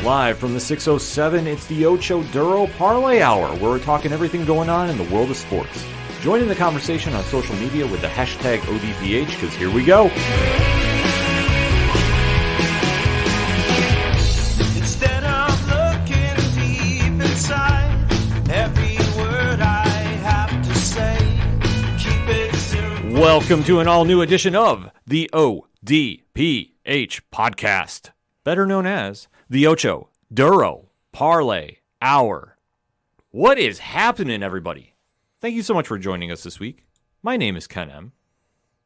Live from the 607, it's the Ocho Duro Parlay Hour, where we're talking everything going on in the world of sports. Join in the conversation on social media with the hashtag ODPH, because here we go. Instead of looking deep inside, every word I have to say, keep it simple. Welcome to an all-new edition of the ODPH podcast, better known as the Ocho Duro Parlay Hour. What is happening, everybody? Thank you so much for joining us this week. My name is Ken M.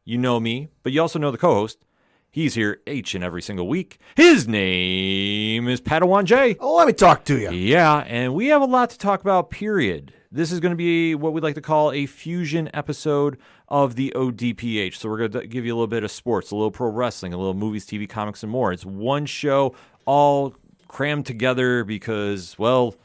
You know me, but you also know the co-host. He's here each and every single week. His name is Padawan J. Oh, let me talk to you. Yeah, and we have a lot to talk about, period. This is going to be what we'd like to call a fusion episode of the ODPH. So we're going to give you a little bit of sports, a little pro wrestling, a little movies, TV, comics, and more. It's one show all crammed together because, well,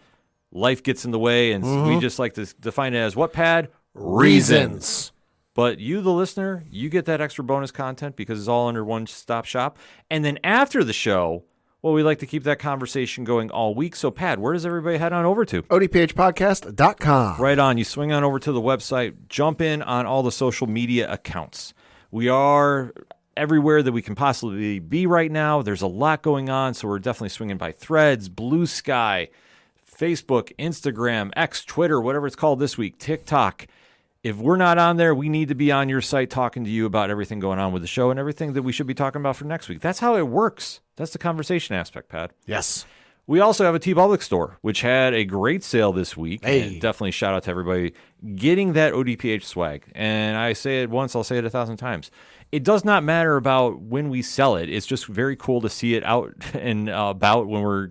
life gets in the way, and we just like to define it as what, Pad? Reasons. But you, the listener, you get that extra bonus content because it's all under one-stop shop. And then after the show, well, we like to keep that conversation going all week. So, Pat, where does everybody head on over to? ODPHpodcast.com. Right on. You swing on over to the website, jump in on all the social media accounts. We are everywhere that we can possibly be right now. There's a lot going on, so we're definitely swinging by Threads, Blue Sky, Facebook, Instagram, X, Twitter, whatever it's called this week, TikTok. If we're not on there, we need to be on your site talking to you about everything going on with the show and everything that we should be talking about for next week. That's how it works. That's the conversation aspect, Pat. Yes. We also have a T-Public store, which had a great sale this week. Hey. And definitely shout out to everybody getting that ODPH swag. And I say it once, I'll say it 1,000 times. It does not matter about when we sell it. It's just very cool to see it out and about when we're,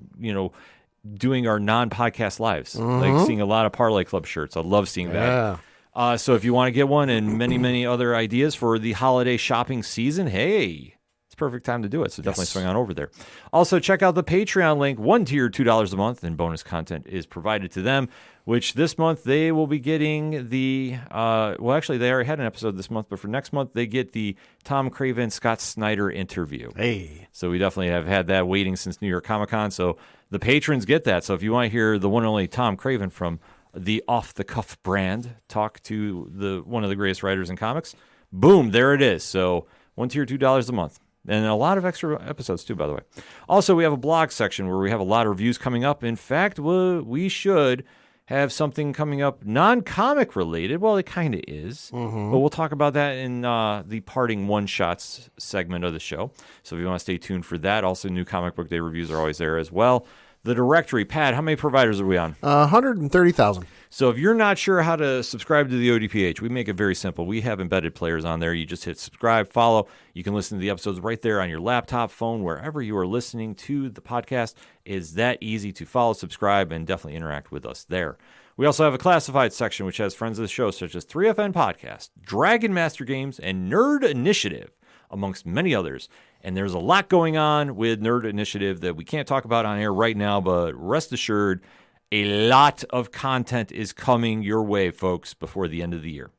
doing our non-podcast lives. Like seeing a lot of Parlay Club shirts. I love seeing that. Yeah. So if you want to get one and many, many other ideas for the holiday shopping season, hey, it's a perfect time to do it. So definitely swing on over there. Also, check out the Patreon link. One tier, $2 a month, and bonus content is provided to them, which this month they will be getting the, actually, they already had an episode this month, but for next month, they get the Tom Craven, Scott Snyder interview. Hey. So we definitely have had that waiting since New York Comic Con. So the patrons get that. So if you want to hear the one and only Tom Craven from the Off the Cuff brand talk to one of the greatest writers in comics, boom, there it is. So one tier, $2 a month. And a lot of extra episodes, too, by the way. Also, we have a blog section where we have a lot of reviews coming up. In fact, we should have something coming up non-comic related. Well, it kind of is. But we'll talk about that in the parting one-shots segment of the show. So if you want to stay tuned for that. Also, new comic book day reviews are always there as well. The directory, Pat, how many providers are we on? 130,000. So if you're not sure how to subscribe to the ODPH, we make it very simple. We have embedded players on there. You just hit subscribe, follow. You can listen to the episodes right there on your laptop, phone, wherever you are listening to the podcast. It's that easy to follow, subscribe, and definitely interact with us there. We also have a classified section, which has friends of the show, such as 3FN Podcast, Dragon Master Games, and Nerd Initiative, amongst many others. And there's a lot going on with Nerd Initiative that we can't talk about on air right now, but rest assured, a lot of content is coming your way, folks, before the end of the year.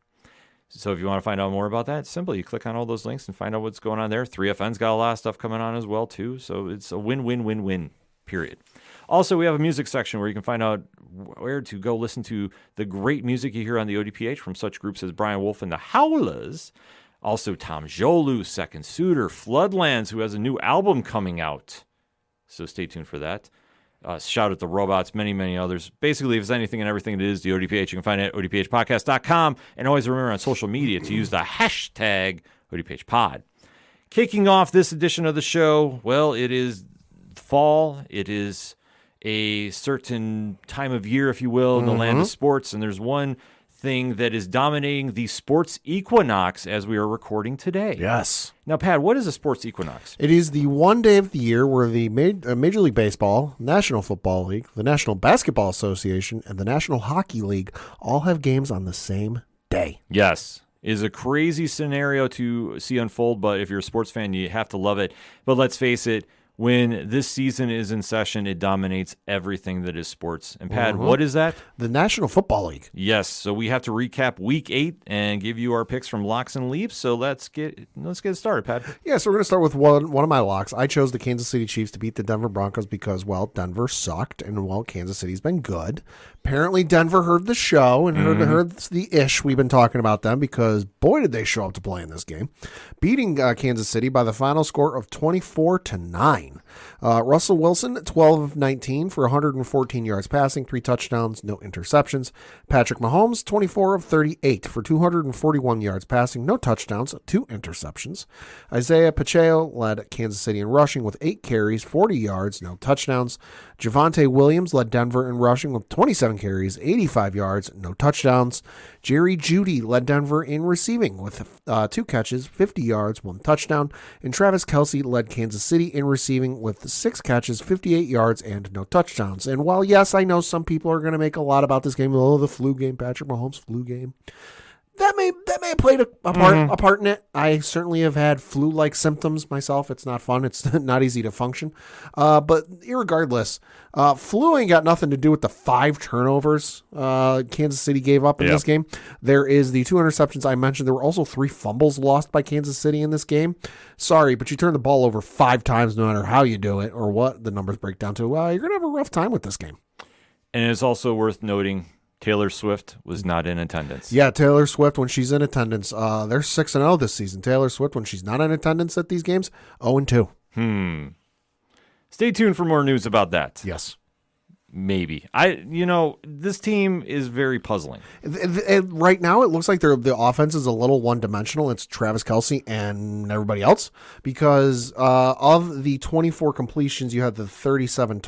So if you want to find out more about that, simply you click on all those links and find out what's going on there. 3FN's got a lot of stuff coming on as well, too. So it's a win-win-win-win, period. Also, we have a music section where you can find out where to go listen to the great music you hear on the ODPH from such groups as Brian Wolf and the Howlers. Also, Tom Jolu, Second Suitor, Floodlands, who has a new album coming out. So stay tuned for that. Shout out the Robots, many, many others. Basically, if it's anything and everything that is the ODPH, you can find it at odphpodcast.com. And always remember on social media to use the hashtag ODPHpod. Kicking off this edition of the show, well, it is fall. It is a certain time of year, if you will, in the land of sports. And there's one thing that is dominating the sports equinox as we are recording today. Yes. Now, Pat, what is a sports equinox? It is the one day of the year where the Major League Baseball, National Football League, the National Basketball Association, and the National Hockey League all have games on the same day. Yes. It is a crazy scenario to see unfold, but if you're a sports fan, you have to love it. But let's face it, When this season is in session, it dominates everything that is sports. And Pat, what is that? The National Football League. Yes. So we have to recap Week 8 and give you our picks from locks and leaps. So let's get started, Pat. Yeah, so we're going to start with one of my locks. I chose the Kansas City Chiefs to beat the Denver Broncos because, well, Denver sucked, and, well, Kansas City's been good. Apparently, Denver heard the show and heard the ish we've been talking about them because, boy, did they show up to play in this game. Beating Kansas City by the final score of 24-9. Russell Wilson, 12 of 19 for 114 yards passing, 3 touchdowns, no interceptions. Patrick Mahomes, 24 of 38 for 241 yards passing, no touchdowns, 2 interceptions. Isaiah Pacheco led Kansas City in rushing with 8 carries, 40 yards, no touchdowns. Javonte Williams led Denver in rushing with 27 carries, 85 yards, no touchdowns. Jerry Jeudy led Denver in receiving with 2 catches, 50 yards, 1 touchdown. And Travis Kelce led Kansas City in receiving with 6 catches, 58 yards, and no touchdowns. And while, yes, I know some people are going to make a lot about this game, oh, the flu game, Patrick Mahomes' flu game. That may have played a part in it. I certainly have had flu-like symptoms myself. It's not fun. It's not easy to function. But irregardless, flu ain't got nothing to do with the 5 turnovers Kansas City gave up in this game. There is the 2 interceptions I mentioned. There were also 3 fumbles lost by Kansas City in this game. Sorry, but you turn the ball over 5 times no matter how you do it or what the numbers break down to. You're going to have a rough time with this game. And it's also worth noting Taylor Swift was not in attendance. Yeah, Taylor Swift, when she's in attendance, they're 6-0 this season. Taylor Swift, when she's not in attendance at these games, 0-2. Stay tuned for more news about that. Yes. Maybe. This team is very puzzling. Right now, it looks like the offense is a little one-dimensional. It's Travis Kelce and everybody else because of the 24 completions, you had 37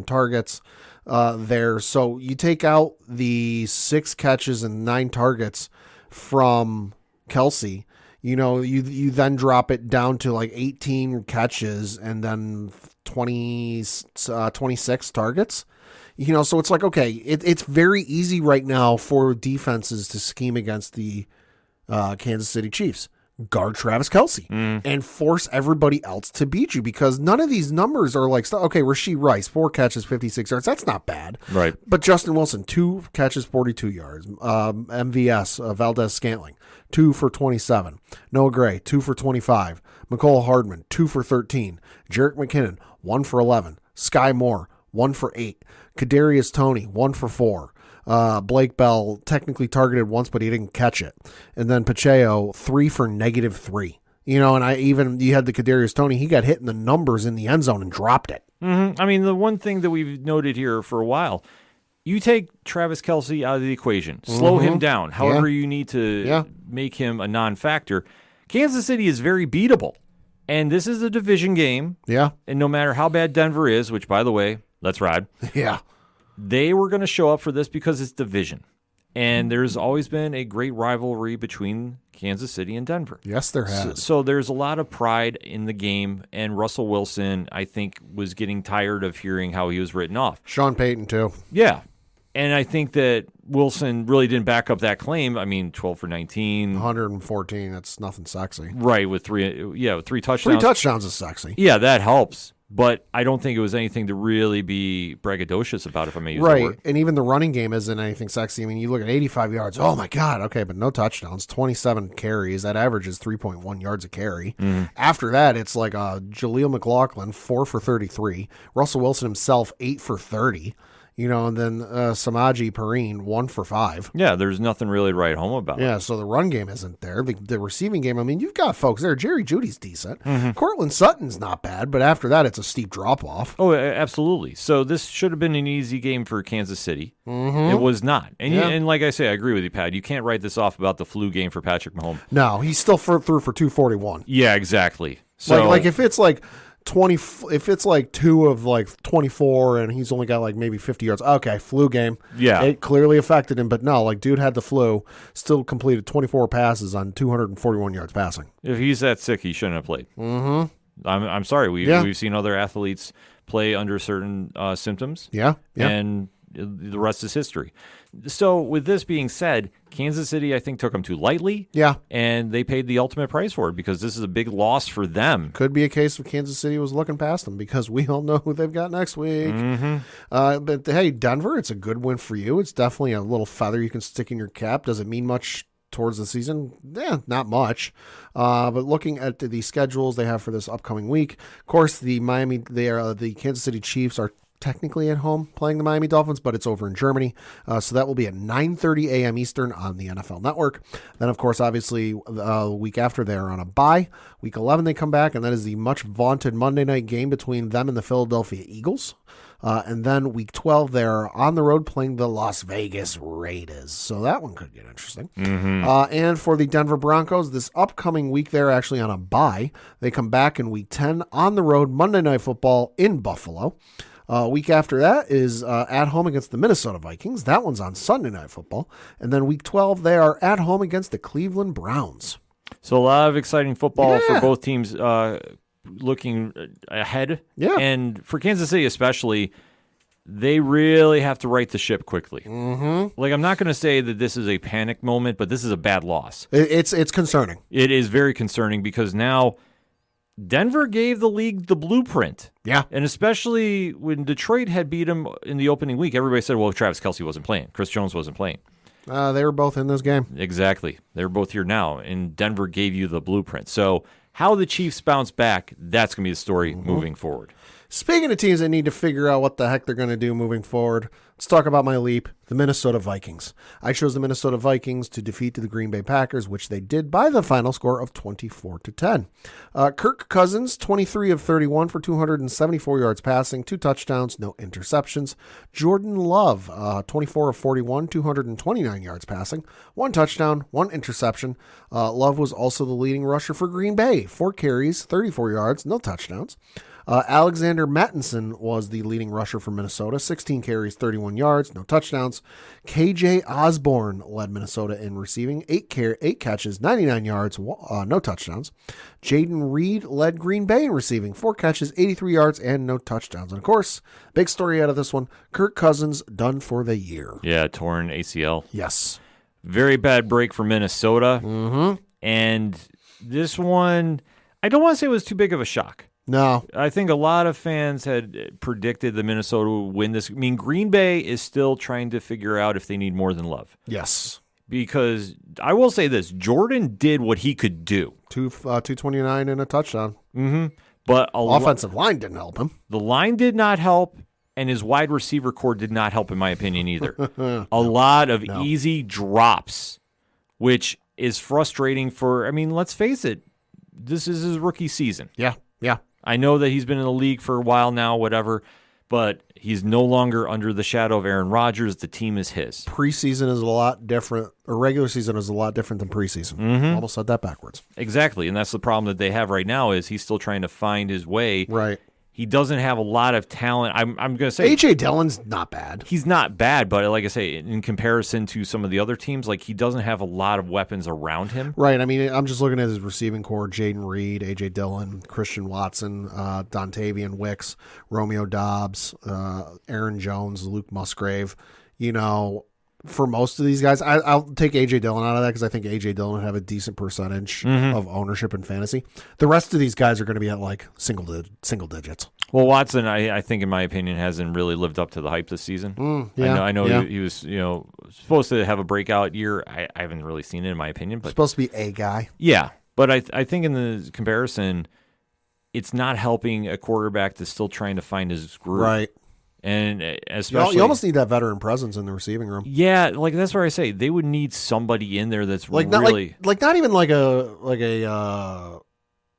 targets. There. So you take out the 6 catches and 9 targets from Kelce, you then drop it down to like 18 catches and then 26 targets. So it's like, okay, it's very easy right now for defenses to scheme against the Kansas City Chiefs. Guard Travis Kelce and force everybody else to beat you because none of these numbers are like, okay, Rashee Rice, 4 catches, 56 yards. That's not bad. Right. But Justin Wilson, 2 catches, 42 yards. MVS, Valdez Scantling, 2 for 27. Noah Gray, 2 for 25. Mecole Hardman, 2 for 13. Jerick McKinnon, 1 for 11. Sky Moore, 1 for 8. Kadarius Toney, 1 for 4. Blake Bell technically targeted once, but he didn't catch it. And then Pacheco, 3 for -3. And you had the Kadarius Toney, he got hit in the numbers in the end zone and dropped it. I mean, the one thing that we've noted here for a while, you take Travis Kelce out of the equation, slow him down, however you need to make him a non-factor. Kansas City is very beatable. And this is a division game. Yeah. And no matter how bad Denver is, which, by the way, let's ride. Yeah. They were going to show up for this because it's division. And there's always been a great rivalry between Kansas City and Denver. Yes, there has. So there's a lot of pride in the game. And Russell Wilson, I think, was getting tired of hearing how he was written off. Sean Payton, too. Yeah. And I think that Wilson really didn't back up that claim. I mean, 12 for 19. 114, that's nothing sexy. Right, with 3 touchdowns. 3 touchdowns is sexy. Yeah, that helps. But I don't think it was anything to really be braggadocious about, if I may use the word. And even the running game isn't anything sexy. I mean, you look at 85 yards. Oh, my God. Okay, but no touchdowns. 27 carries. That averages 3.1 yards a carry. After that, it's like Jaleel McLaughlin, 4 for 33. Russell Wilson himself, 8 for 30. And then Samaje Perine, 1 for 5. Yeah, there's nothing really to write home about. Yeah, so the run game isn't there. The receiving game, I mean, you've got folks there. Jerry Jeudy's decent. Cortland Sutton's not bad, but after that, it's a steep drop-off. Oh, absolutely. So this should have been an easy game for Kansas City. It was not. And like I say, I agree with you, Pat. You can't write this off about the flu game for Patrick Mahomes. No, he's still through for 241. Yeah, exactly. So like if it's like 20, if it's like 2 of like 24 and he's only got like maybe 50 yards, okay, flu game. Yeah. It clearly affected him, but no, like dude had the flu, still completed 24 passes on 241 yards passing. If he's that sick, he shouldn't have played. I'm sorry. We've seen other athletes play under certain symptoms. Yeah. And the rest is history. So with this being said, Kansas City, I think, took them too lightly. Yeah. And they paid the ultimate price for it because this is a big loss for them. Could be a case of Kansas City was looking past them because we all know who they've got next week. But hey, Denver, it's a good win for you. It's definitely a little feather you can stick in your cap. Does it mean much towards the season? Yeah, not much. But looking at the schedules they have for this upcoming week, of course, the Kansas City Chiefs are technically at home playing the Miami Dolphins, but it's over in Germany. So that will be at 9:30 a.m. Eastern on the NFL Network. Then, of course, obviously, the week after they're on a bye. Week 11 they come back, and that is the much vaunted Monday night game between them and the Philadelphia Eagles. And then week 12, they're on the road playing the Las Vegas Raiders. So that one could get interesting. And for the Denver Broncos, this upcoming week, they're actually on a bye. They come back in week 10 on the road, Monday Night Football in Buffalo. Week after that is at home against the Minnesota Vikings. That one's on Sunday Night Football. And then week 12, they are at home against the Cleveland Browns. So a lot of exciting football for both teams looking ahead. Yeah. And for Kansas City especially, they really have to right the ship quickly. Like, I'm not going to say that this is a panic moment, but this is a bad loss. It's concerning. It is very concerning because now Denver gave the league the blueprint. Yeah. And especially when Detroit had beat them in the opening week, everybody said, well, Travis Kelce wasn't playing. Chris Jones wasn't playing. They were both in this game. Exactly. They're both here now, and Denver gave you the blueprint. So how the Chiefs bounce back, that's going to be the story moving forward. Speaking of teams that need to figure out what the heck they're going to do moving forward, let's talk about my leap, the Minnesota Vikings. I chose the Minnesota Vikings to defeat the Green Bay Packers, which they did by the final score of 24-10. Kirk Cousins, 23 of 31 for 274 yards passing, 2 touchdowns, no interceptions. Jordan Love, 24 of 41, 229 yards passing, 1 touchdown, 1 interception. Love was also the leading rusher for Green Bay, 4 carries, 34 yards, no touchdowns. Alexander Mattinson was the leading rusher for Minnesota, 16 carries, 31 yards, no touchdowns. KJ Osborne led Minnesota in receiving, 8 catches, 99 yards, no touchdowns. Jaden Reed led Green Bay in receiving, 4 catches, 83 yards, and no touchdowns. And of course, big story out of this one, Kirk Cousins done for the year. Yeah, torn ACL. Yes. Very bad break for Minnesota. And this one, I don't want to say it was too big of a shock. No. I think a lot of fans had predicted that Minnesota would win this. I mean, Green Bay is still trying to figure out if they need more than Love. Yes. Because I will say this, Jordan did what he could do. 229 and a touchdown. But offensive line didn't help him. The line did not help, and his wide receiver core did not help, in my opinion, either. A lot of easy drops, which is frustrating for, I mean, let's face it, this is his rookie season. Yeah. I know that he's been in the league for a while now, whatever, but he's no longer under the shadow of Aaron Rodgers. The team is his. Preseason is a lot different, or regular season is a lot different than preseason. Almost said that backwards. Exactly, and that's the problem that they have right now is he's still trying to find his way. Right. He doesn't have a lot of talent. I'm going to say A.J. Dillon's not bad. He's not bad, but like I say, in comparison to some of the other teams, like he doesn't have a lot of weapons around him. Right. I mean, I'm just looking at his receiving core: Jaden Reed, A.J. Dillon, Christian Watson, Dontavian Wicks, Romeo Dobbs, Aaron Jones, Luke Musgrave. You know, for most of these guys, I'll take A.J. Dillon out of that because I think A.J. Dillon would have a decent percentage of ownership in fantasy. The rest of these guys are going to be at like single digits. Well, Watson, I think, in my opinion, hasn't really lived up to the hype this season. I know he was, supposed to have a breakout year. I haven't really seen it, in my opinion. But supposed to be a guy. Yeah, but I think in the comparison, it's not helping a quarterback that's still trying to find his groove. Right. And especially, you almost need that veteran presence in the receiving room. Yeah, like that's where I say they would need somebody in there that's like really not even like a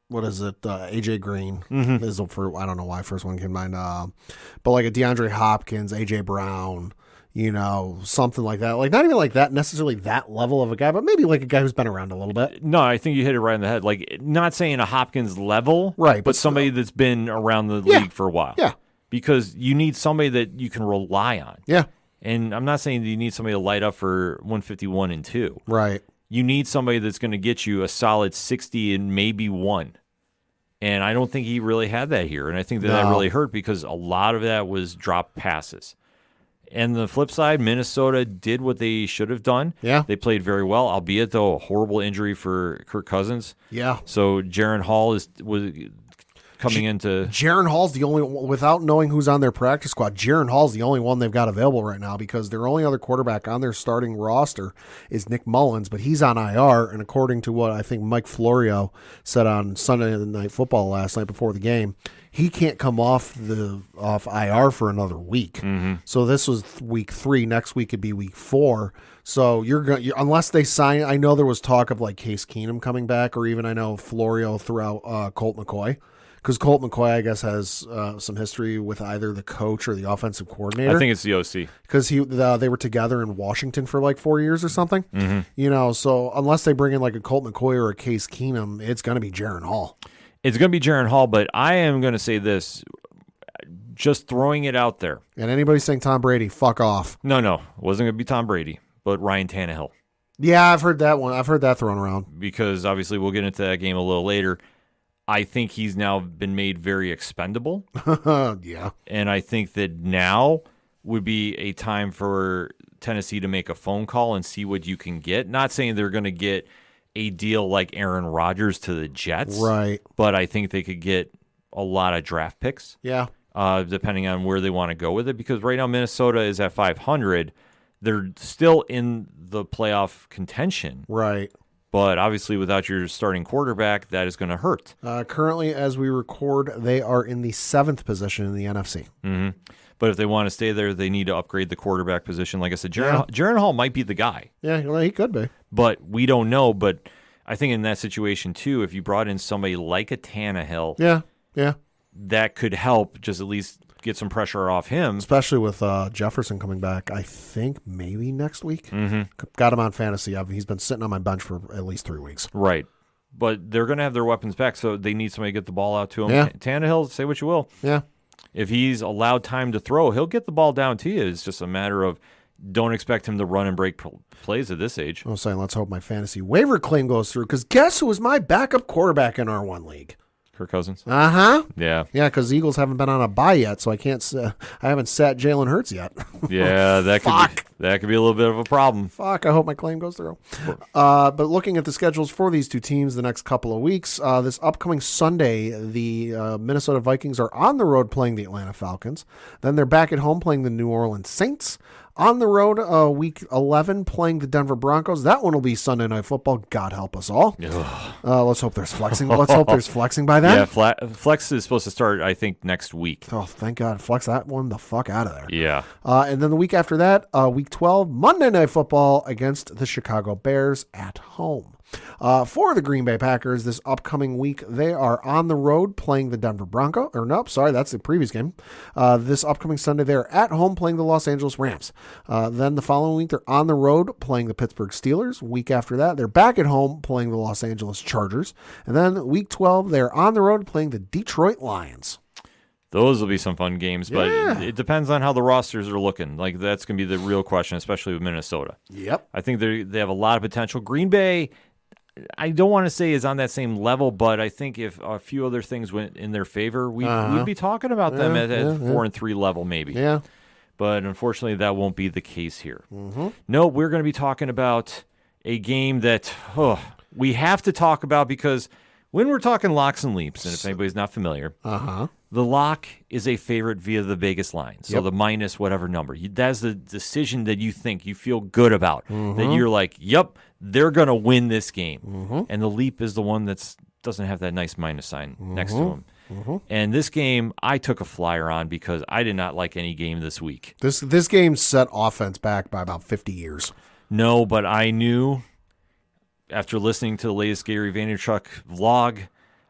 what is it? AJ Green is for, I don't know why first one came to mind. But like a DeAndre Hopkins, AJ Brown, something like that. Like not even like that necessarily that level of a guy, but maybe like a guy who's been around a little bit. No, I think you hit it right on the head. Like not saying a Hopkins level, right? But somebody that's been around the league for a while. Yeah. Because you need somebody that you can rely on. Yeah. And I'm not saying that you need somebody to light up for 151 and 2. Right. You need somebody that's going to get you a solid 60 and maybe 1. And I don't think he really had that here. And I think that really hurt because a lot of that was drop passes. And the flip side, Minnesota did what they should have done. Yeah. They played very well, albeit, though, a horrible injury for Kirk Cousins. Yeah. So Jaron Hall was coming into... Jaron Hall's the only one, without knowing who's on their practice squad, Jaron Hall's the only one they've got available right now because their only other quarterback on their starting roster is Nick Mullins, but he's on IR, and according to what I think Mike Florio said on Sunday Night Football last night before the game, he can't come off IR for another week. Mm-hmm. So this was week 3. Next week could be week 4. So unless they sign, I know there was talk of like Case Keenum coming back, or even I know Florio threw out Colt McCoy. Because Colt McCoy, I guess, has some history with either the coach or the offensive coordinator. I think it's the OC. Because they were together in Washington for like 4 years or something. Mm-hmm. So unless they bring in like a Colt McCoy or a Case Keenum, it's going to be Jaron Hall. It's going to be Jaron Hall, but I am going to say this, just throwing it out there. And anybody saying Tom Brady, fuck off. No, it wasn't going to be Tom Brady, but Ryan Tannehill. Yeah, I've heard that one. I've heard that thrown around. Because obviously we'll get into that game a little later. I think he's now been made very expendable. Yeah. And I think that now would be a time for Tennessee to make a phone call and see what you can get. Not saying they're going to get a deal like Aaron Rodgers to the Jets. Right. But I think they could get a lot of draft picks. Yeah. Depending on where they want to go with it. Because right now Minnesota is at 500. They're still in the playoff contention. Right. But obviously without your starting quarterback, that is going to hurt. Currently, as we record, they are in the 7th position in the NFC. Mm-hmm. But if they want to stay there, they need to upgrade the quarterback position. Like I said, Jaron Hall might be the guy. Yeah, well, he could be. But we don't know. But I think in that situation, too, if you brought in somebody like a Tannehill, yeah, that could help just at least get some pressure off him. Especially with Jefferson coming back, I think maybe next week. Mm-hmm. Got him on fantasy. He's been sitting on my bench for at least 3 weeks. Right. But they're going to have their weapons back, so they need somebody to get the ball out to him. Yeah. Tannehill, say what you will. Yeah. If he's allowed time to throw, he'll get the ball down to you. It's just a matter of don't expect him to run and break plays at this age. I was saying, let's hope my fantasy waiver claim goes through, because guess who was my backup quarterback in our one league? Kirk Cousins? Uh-huh. Yeah. Yeah, because Eagles haven't been on a bye yet, so I haven't sat Jalen Hurts yet. Yeah, that could be a little bit of a problem. Fuck, I hope my claim goes through. But looking at the schedules for these two teams the next couple of weeks, this upcoming Sunday, the Minnesota Vikings are on the road playing the Atlanta Falcons. Then they're back at home playing the New Orleans Saints. On the road, week 11, playing the Denver Broncos. That one will be Sunday Night Football. God help us all. Let's hope there's flexing. Let's hope there's flexing by then. Yeah, flex is supposed to start, I think, next week. Oh, thank God. Flex that one the fuck out of there. Yeah. And then the week after that, week 12, Monday Night Football against the Chicago Bears at home. For the Green Bay Packers this upcoming week, they are on the road playing the Denver Broncos. Or nope, sorry, that's the previous game. This upcoming Sunday, they're at home playing the Los Angeles Rams. Then the following week, they're on the road playing the Pittsburgh Steelers. Week after that, they're back at home playing the Los Angeles Chargers. And then week 12, they're on the road playing the Detroit Lions. Those will be some fun games, but it depends on how the rosters are looking. Like, that's going to be the real question, especially with Minnesota. Yep. I think they have a lot of potential. Green Bay, I don't want to say is on that same level, but I think if a few other things went in their favor, we'd be talking about them at 4-3 level maybe. Yeah. But unfortunately, that won't be the case here. Mm-hmm. No, we're going to be talking about a game that we have to talk about, because when we're talking locks and leaps, and if anybody's not familiar, the lock is a favorite via the Vegas line. So the minus whatever number. That's the decision that you think you feel good about. That you're like, yep, they're going to win this game. And the leap is the one that doesn't have that nice minus sign next to them. And this game, I took a flyer on because I did not like any game this week. This game set offense back by about 50 years. No, but I knew after listening to the latest Gary Vaynerchuk vlog,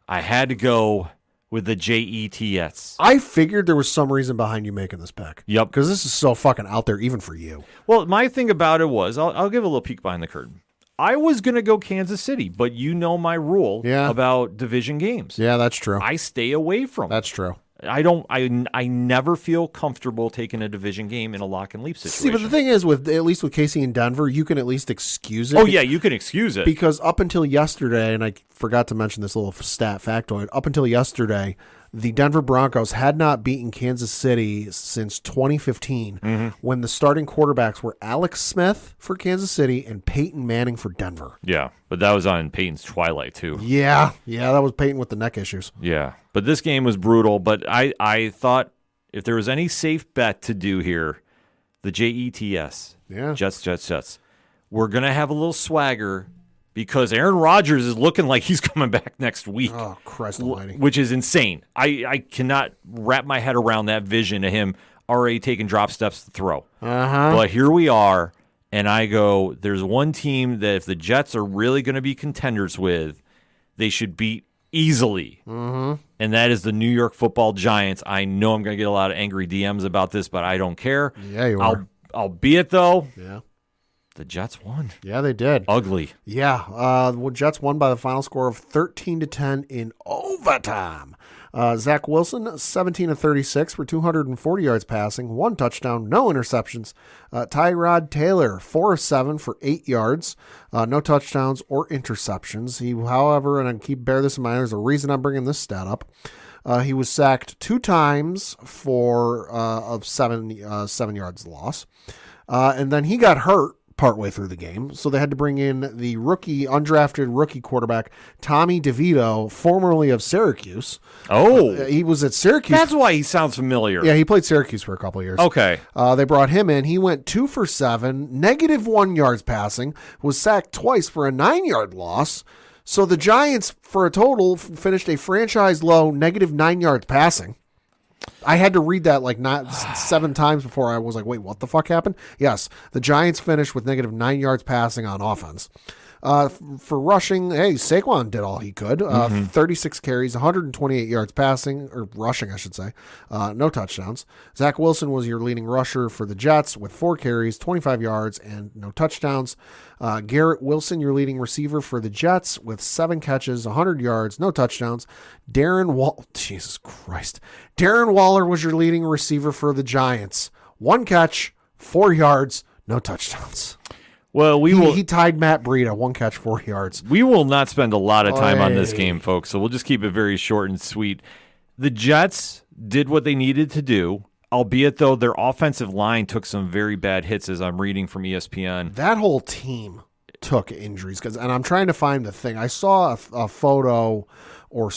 I had to go with the Jets. I figured there was some reason behind you making this pick. Yep. Because this is so fucking out there, even for you. Well, my thing about it was, I'll give a little peek behind the curtain. I was going to go Kansas City, but you know my rule about division games. Yeah, that's true. I stay away from That's true. I never feel comfortable taking a division game in a lock and leap situation. See, but the thing is, at least with Casey and Denver, you can at least excuse it. Oh, yeah, you can excuse it. Because up until yesterday, and I forgot to mention this little stat factoid, up until yesterday, the Denver Broncos had not beaten Kansas City since 2015 when the starting quarterbacks were Alex Smith for Kansas City and Peyton Manning for Denver. Yeah, but that was on Peyton's twilight, too. Yeah, that was Peyton with the neck issues. Yeah, but this game was brutal, but I thought if there was any safe bet to do here, the Jets. Yeah. Jets. We're going to have a little swagger because Aaron Rodgers is looking like he's coming back next week. Oh, Christ almighty. Which is insane. I cannot wrap my head around that vision of him already taking drop steps to throw. But here we are, and I go, there's one team that if the Jets are really going to be contenders with, they should beat easily. And that is the New York Football Giants. I know I'm going to get a lot of angry DMs about this, but I don't care. Yeah, you are. Albeit, though, Yeah. the Jets won. Yeah, they did. Ugly. Yeah, Jets won by the final score of 13-10 in overtime. Zach Wilson, 17 of 36 for 240 yards passing, 1 touchdown, no interceptions. Tyrod Taylor, 4 of 7 for 8 yards, no touchdowns or interceptions. He, however, and I bear this in mind, there's a reason I'm bringing this stat up. He was sacked 2 times for of 7 yards loss, and then he got hurt partway through the game, so they had to bring in the undrafted rookie quarterback Tommy DeVito, formerly of Syracuse. Oh, He was at Syracuse. that's why he sounds familiar. Yeah, he played Syracuse for a couple of years. Okay. They brought him in. He went 2 for 7, -1 yards passing, was sacked twice for a 9-yard loss. So the Giants, for a total, finished a franchise low -9 yards passing. I had to read that like not 7 times before I was like, wait, what the fuck happened? Yes, the Giants finished with -9 yards passing on offense. For rushing, hey, Saquon did all he could. 36 carries, 128 yards passing, or rushing, I should say. No touchdowns. Zach Wilson was your leading rusher for the Jets with 4 carries, 25 yards, and no touchdowns. Garrett Wilson, your leading receiver for the Jets with 7 catches, 100 yards, no touchdowns. Jesus Christ. Darren Waller was your leading receiver for the Giants. 1 catch, 4 yards, no touchdowns. Well, He tied Matt Breida, 1 catch, 4 yards. We will not spend a lot of time on this game, folks, so we'll just keep it very short and sweet. The Jets did what they needed to do, albeit, though, their offensive line took some very bad hits, as I'm reading from ESPN. That whole team took injuries, and I'm trying to find the thing. I saw a photo or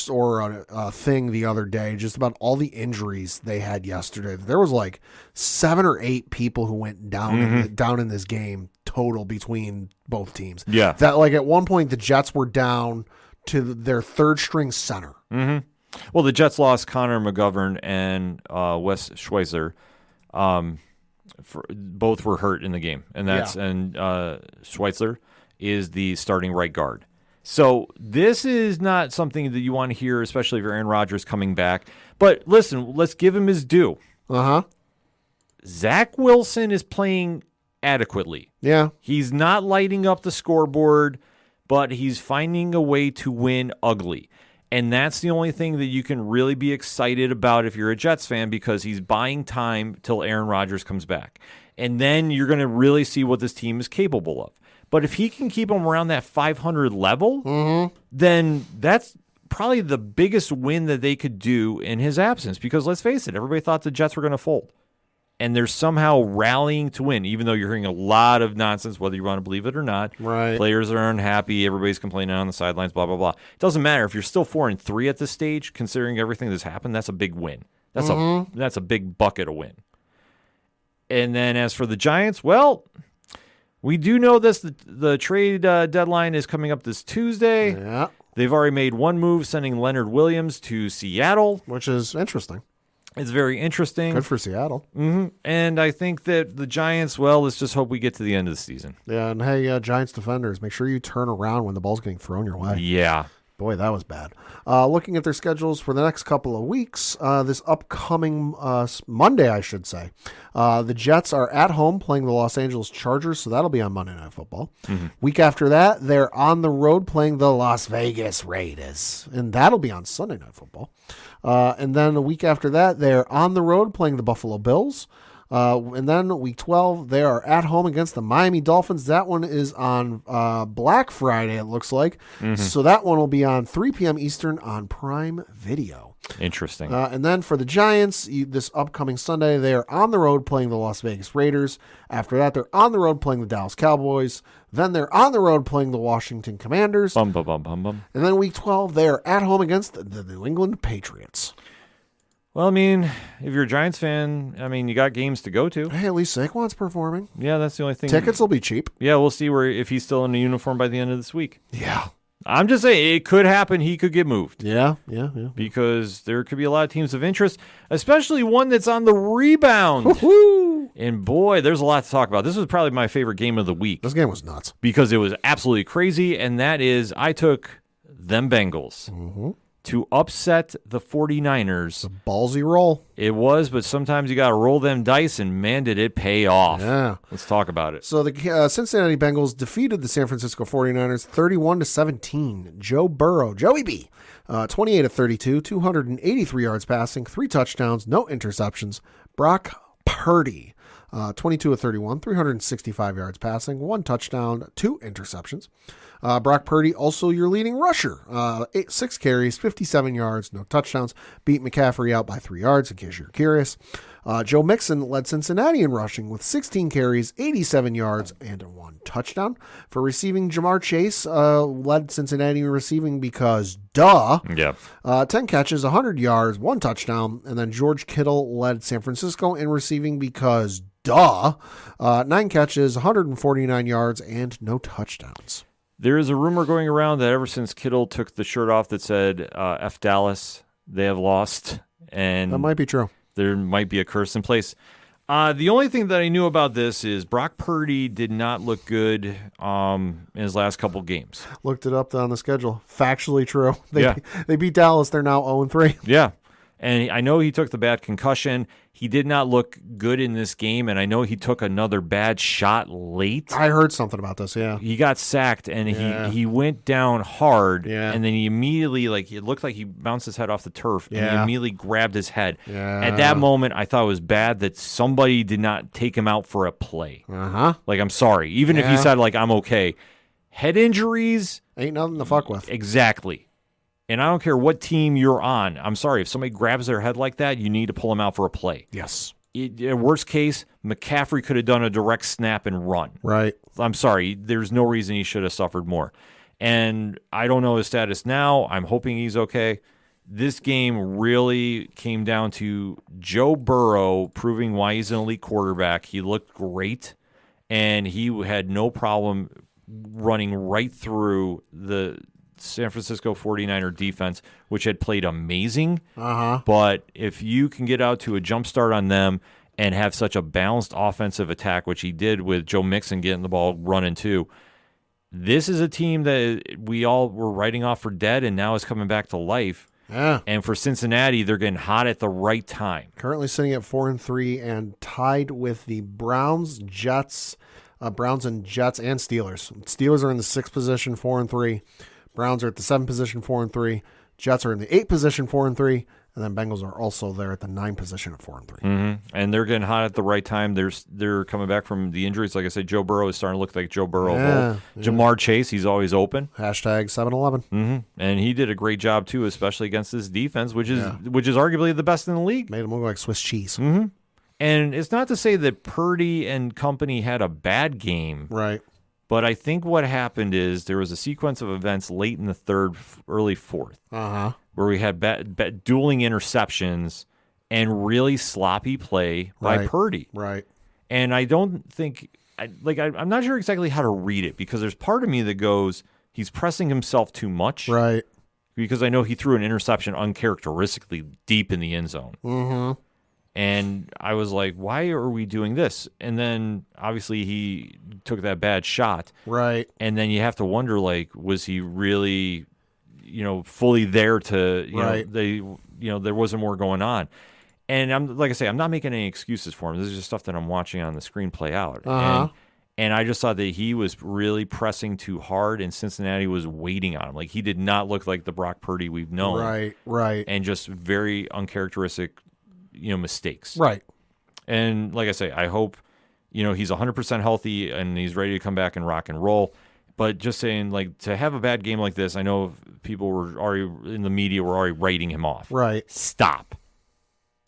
a thing the other day just about all the injuries they had yesterday. There was like 7 or 8 people who went down down in this game total between both teams. Yeah. That like at one point the Jets were down to their 3rd string center. Well, the Jets lost Connor McGovern and Wes Schweitzer. Both were hurt in the game, and Schweitzer is the starting right guard. So this is not something that you want to hear, especially if you're Aaron Rodgers coming back. But listen, let's give him his due. Zach Wilson is playing adequately. Yeah. He's not lighting up the scoreboard, but he's finding a way to win ugly. And that's the only thing that you can really be excited about if you're a Jets fan, because he's buying time till Aaron Rodgers comes back. And then you're going to really see what this team is capable of. But if he can keep them around that 500 level, then that's probably the biggest win that they could do in his absence. Because let's face it, everybody thought the Jets were going to fold. And they're somehow rallying to win, even though you're hearing a lot of nonsense, whether you want to believe it or not. Right. Players are unhappy. Everybody's complaining on the sidelines, blah, blah, blah. It doesn't matter. If you're still 4-3 at this stage, considering everything that's happened, that's a big win. That's a big bucket of win. And then as for the Giants, well, we do know this. The trade deadline is coming up this Tuesday. Yeah. They've already made one move, sending Leonard Williams to Seattle. Which is interesting. It's very interesting. Good for Seattle. And I think that the Giants, well, let's just hope we get to the end of the season. Yeah, and hey, Giants defenders, make sure you turn around when the ball's getting thrown your way. Yeah. Boy, that was bad. Looking at their schedules for the next couple of weeks, this upcoming Monday, I should say, the Jets are at home playing the Los Angeles Chargers, so that'll be on Monday Night Football. Week after that, they're on the road playing the Las Vegas Raiders, and that'll be on Sunday Night Football. And then a week after that, they're on the road playing the Buffalo Bills. And then week 12, they are at home against the Miami Dolphins. That one is on Black Friday, it looks like. So that one will be on 3 p.m. Eastern on Prime Video. Interesting. And then for the Giants, this upcoming Sunday, they are on the road playing the Las Vegas Raiders. After that, they're on the road playing the Dallas Cowboys. Then they're on the road playing the Washington Commanders. Bum, bum, bum, bum, bum. And then week 12, they are at home against the New England Patriots. Well, I mean, if you're a Giants fan, I mean, you got games to go to. Hey, at least Saquon's performing. Yeah, that's the only thing. Tickets will be cheap. Yeah, we'll see if he's still in a uniform by the end of this week. Yeah. I'm just saying it could happen. He could get moved. Yeah. Because there could be a lot of teams of interest, especially one that's on the rebound. Woo-hoo. And boy, there's a lot to talk about. This was probably my favorite game of the week. This game was nuts. Because it was absolutely crazy, and that is I took them Bengals to upset the 49ers. Ballsy roll. It was, but sometimes you got to roll them dice, and man, did it pay off. Yeah. Let's talk about it. So the Cincinnati Bengals defeated the San Francisco 49ers 31-17. Joe Burrow, Joey B, 28 of 32, 283 yards passing, 3 touchdowns, no interceptions. Brock Purdy, 22 of 31, 365 yards passing, 1 touchdown, 2 interceptions. Brock Purdy, also your leading rusher, 6 carries, 57 yards, no touchdowns. Beat McCaffrey out by 3 yards, in case you're curious. Joe Mixon led Cincinnati in rushing with 16 carries, 87 yards, and 1 touchdown. For receiving, Jamar Chase led Cincinnati in receiving because duh. Yeah. 10 catches, 100 yards, 1 touchdown. And then George Kittle led San Francisco in receiving because duh. 9 catches, 149 yards, and no touchdowns. There is a rumor going around that ever since Kittle took the shirt off that said F Dallas, they have lost. And That might be true. there might be a curse in place. The only thing that I knew about this is Brock Purdy did not look good in his last couple games. Looked it up on the schedule. Factually true. Yeah. They beat Dallas. They're now 0-3. Yeah. And I know he took the bad concussion. He did not look good in this game, and I know he took another bad shot late. I heard something about this, yeah. He got sacked, and Yeah. he went down hard, Yeah. and then he immediately, it looked like he bounced his head off the turf, and he Yeah. immediately grabbed his head. Yeah. At that moment, I thought it was bad that somebody did not take him out for a play. Uh-huh. I'm sorry. Even if he Yeah. said, I'm okay. Head injuries, Ain't nothing to fuck with. exactly. And I don't care what team you're on. I'm sorry. If somebody grabs their head like that, you need to pull them out for a play. Yes. Worst case, McCaffrey could have done a direct snap and run. Right. I'm sorry. There's no reason he should have suffered more. And I don't know his status now. I'm hoping he's okay. This game really came down to Joe Burrow proving why he's an elite quarterback. He looked great, and he had no problem running right through the San Francisco 49er defense, which had played amazing. Uh-huh. But if you can get out to a jump start on them and have such a balanced offensive attack, which he did with Joe Mixon getting the ball running too, this is a team that we all were writing off for dead and now is coming back to life. Yeah. And for Cincinnati, they're getting hot at the right time. Currently sitting at 4-3 and tied with the Browns, Jets, Browns and Jets and Steelers. Steelers are in the 6th position, 4-3. Browns are at the 7th position, 4-3. Jets are in the 8th position, 4-3. And then Bengals are also there at the 9th position at 4-3. Mm-hmm. And they're getting hot at the right time. They're coming back from the injuries. Like I said, Joe Burrow is starting to look like Joe Burrow. Yeah. Jamar Chase, he's always open. Hashtag 7-11. Mm-hmm. And he did a great job too, especially against this defense, which is arguably the best in the league. Made him look like Swiss cheese. Mm-hmm. And it's not to say that Purdy and company had a bad game. Right. But I think what happened is there was a sequence of events late in the 3rd, early 4th, where we had dueling interceptions and really sloppy play by Purdy. Right. And I don't think, I'm not sure exactly how to read it, because there's part of me that goes, he's pressing himself too much. Right. Because I know he threw an interception uncharacteristically deep in the end zone. Mm-hmm. And I was like, why are we doing this? And then obviously he took that bad shot. Right. And then you have to wonder, was he really, fully there to, there wasn't more going on. And I'm not making any excuses for him. This is just stuff that I'm watching on the screen play out. Uh-huh. And I just thought that he was really pressing too hard, and Cincinnati was waiting on him. He did not look like the Brock Purdy we've known. Right. And just very uncharacteristic mistakes. Right. And like I say, I hope, he's 100% healthy and he's ready to come back and rock and roll. But just saying, like, to have a bad game like this, I know people were already in the media were already writing him off. Right. Stop.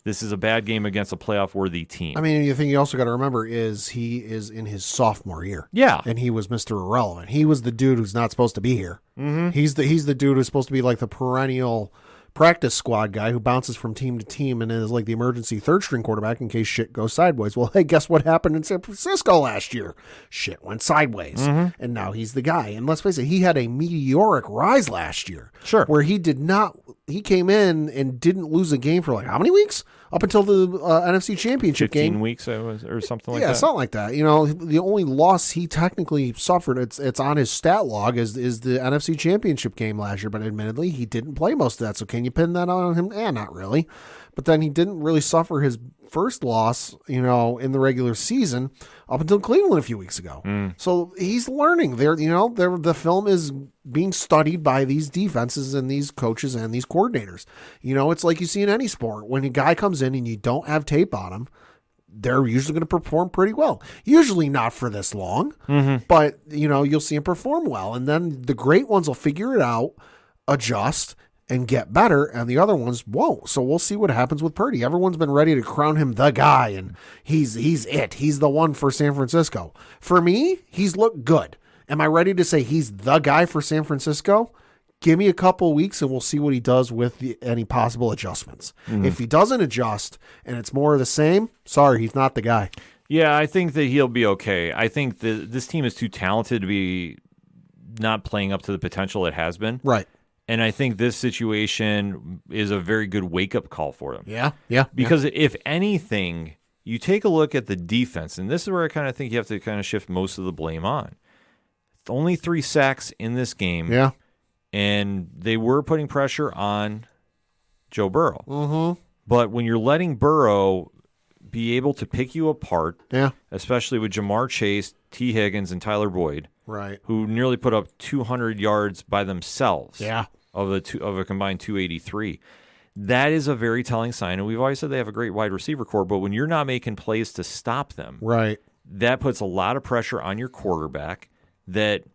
This is a bad game against a playoff-worthy team. I mean, the thing you also got to remember is he is in his sophomore year. Yeah. And he was Mr. Irrelevant. He was the dude who's not supposed to be here. Mm-hmm. He's the dude who's supposed to be like the perennial practice squad guy who bounces from team to team and is like the emergency third-string quarterback in case shit goes sideways. Well, hey, guess what happened in San Francisco last year? Shit went sideways. Mm-hmm. And now he's the guy. And let's face it, he had a meteoric rise last year. Sure. Where he came in and didn't lose a game for like how many weeks? Up until the NFC Championship 15 game. weeks or something like that. Yeah, something like that. The only loss he technically suffered, it's on his stat log, is the NFC Championship game last year. But admittedly, he didn't play most of that. So can you pin that on him? Not really. But then he didn't really suffer his first loss, in the regular season up until Cleveland a few weeks ago. So he's learning. The film is being studied by these defenses and these coaches and these coordinators. It's like you see in any sport. When a guy comes in and you don't have tape on him, they're usually going to perform pretty well. Usually not for this long, but you'll see him perform well. And then the great ones will figure it out, adjust, and get better, and the other ones won't. So we'll see what happens with Purdy. Everyone's been ready to crown him the guy, and he's it. He's the one for San Francisco. For me, he's looked good. Am I ready to say he's the guy for San Francisco? Give me a couple weeks, and we'll see what he does with any possible adjustments. If he doesn't adjust, and it's more of the same, sorry, he's not the guy. Yeah, I think that he'll be okay. I think that this team is too talented to be not playing up to the potential it has been. Right. And I think this situation is a very good wake-up call for them. Yeah. Because if anything, you take a look at the defense, and this is where I kind of think you have to kind of shift most of the blame on. Only 3 sacks in this game. Yeah. And they were putting pressure on Joe Burrow. Mm-hmm. But when you're letting Burrow be able to pick you apart, especially with Jamar Chase, T. Higgins, and Tyler Boyd, right, who nearly put up 200 yards by themselves. Yeah. Of a combined 283. That is a very telling sign. And we've always said they have a great wide receiver core, but when you're not making plays to stop them, right, that puts a lot of pressure on your quarterback that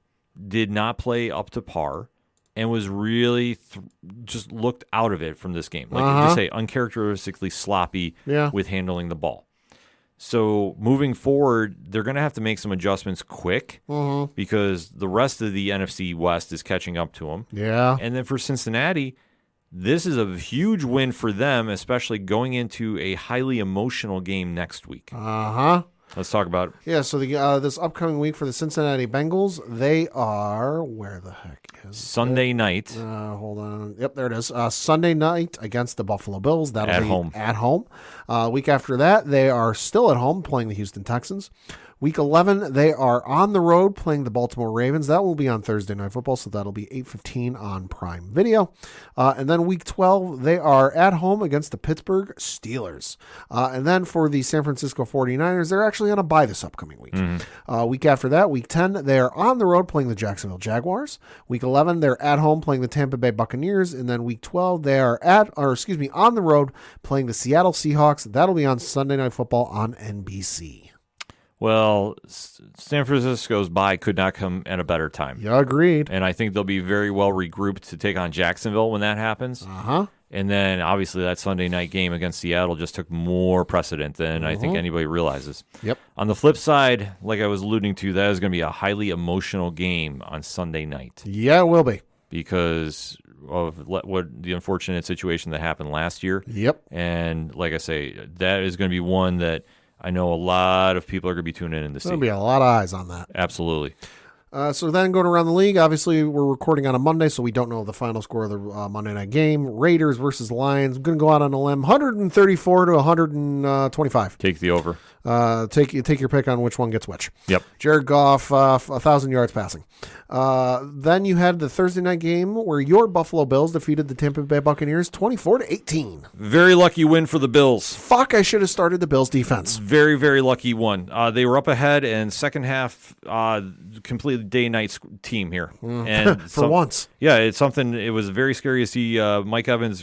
did not play up to par and was really just looked out of it from this game. Like you say, uncharacteristically sloppy with handling the ball. So moving forward, they're going to have to make some adjustments quick because the rest of the NFC West is catching up to them. Yeah. And then for Cincinnati, this is a huge win for them, especially going into a highly emotional game next week. Let's talk about it. Yeah, so this upcoming week for the Cincinnati Bengals, they are, where the heck is Sunday night. Hold on. Yep, there it is. Sunday night against the Buffalo Bills. That'll be at home. Week after that, they are still at home playing the Houston Texans. Week 11, they are on the road playing the Baltimore Ravens. That will be on Thursday Night Football, so that'll be 8:15 on Prime Video. And then Week 12, they are at home against the Pittsburgh Steelers. And then for the San Francisco 49ers, they're actually on a bye this upcoming week. Week after that, Week 10, they are on the road playing the Jacksonville Jaguars. Week 11, they're at home playing the Tampa Bay Buccaneers. And then Week 12, they are on the road playing the Seattle Seahawks. That'll be on Sunday Night Football on NBC. Well, San Francisco's bye could not come at a better time. Yeah, agreed. And I think they'll be very well regrouped to take on Jacksonville when that happens. And then, obviously, that Sunday night game against Seattle just took more precedent than I think anybody realizes. Yep. On the flip side, like I was alluding to, that is going to be a highly emotional game on Sunday night. Yeah, it will be. Because of what the unfortunate situation that happened last year. Yep. And like I say, that is going to be one that I know a lot of people are going to be tuning in to see. There'll be a lot of eyes on that. Absolutely. So then going around the league, obviously we're recording on a Monday, so we don't know the final score of the Monday night game. Raiders versus Lions. I'm going to go out on a limb, 134 to 125. Take the over. Take your pick on which one gets which. Yep. Jared Goff, 1,000 yards passing. Then you had the Thursday night game where your Buffalo Bills defeated the Tampa Bay Buccaneers 24-18. Very lucky win for the Bills. Fuck, I should have started the Bills defense. Very, very lucky one. They were up ahead, and second half, completely day-night team here. And For once. Yeah, it's something. It was very scary to see Mike Evans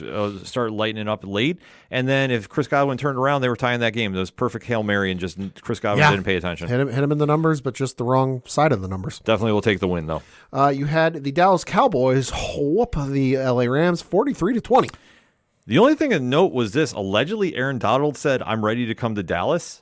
start lighting up late. And then if Chris Godwin turned around, they were tying that game. It was perfect Hail Mary, and just Chris Godwin didn't pay attention. Hit him in the numbers, but just the wrong side of the numbers. Definitely will take the win, though. You had the Dallas Cowboys whoop the LA Rams 43-20. The only thing to note was this. Allegedly, Aaron Donald said, "I'm ready to come to Dallas."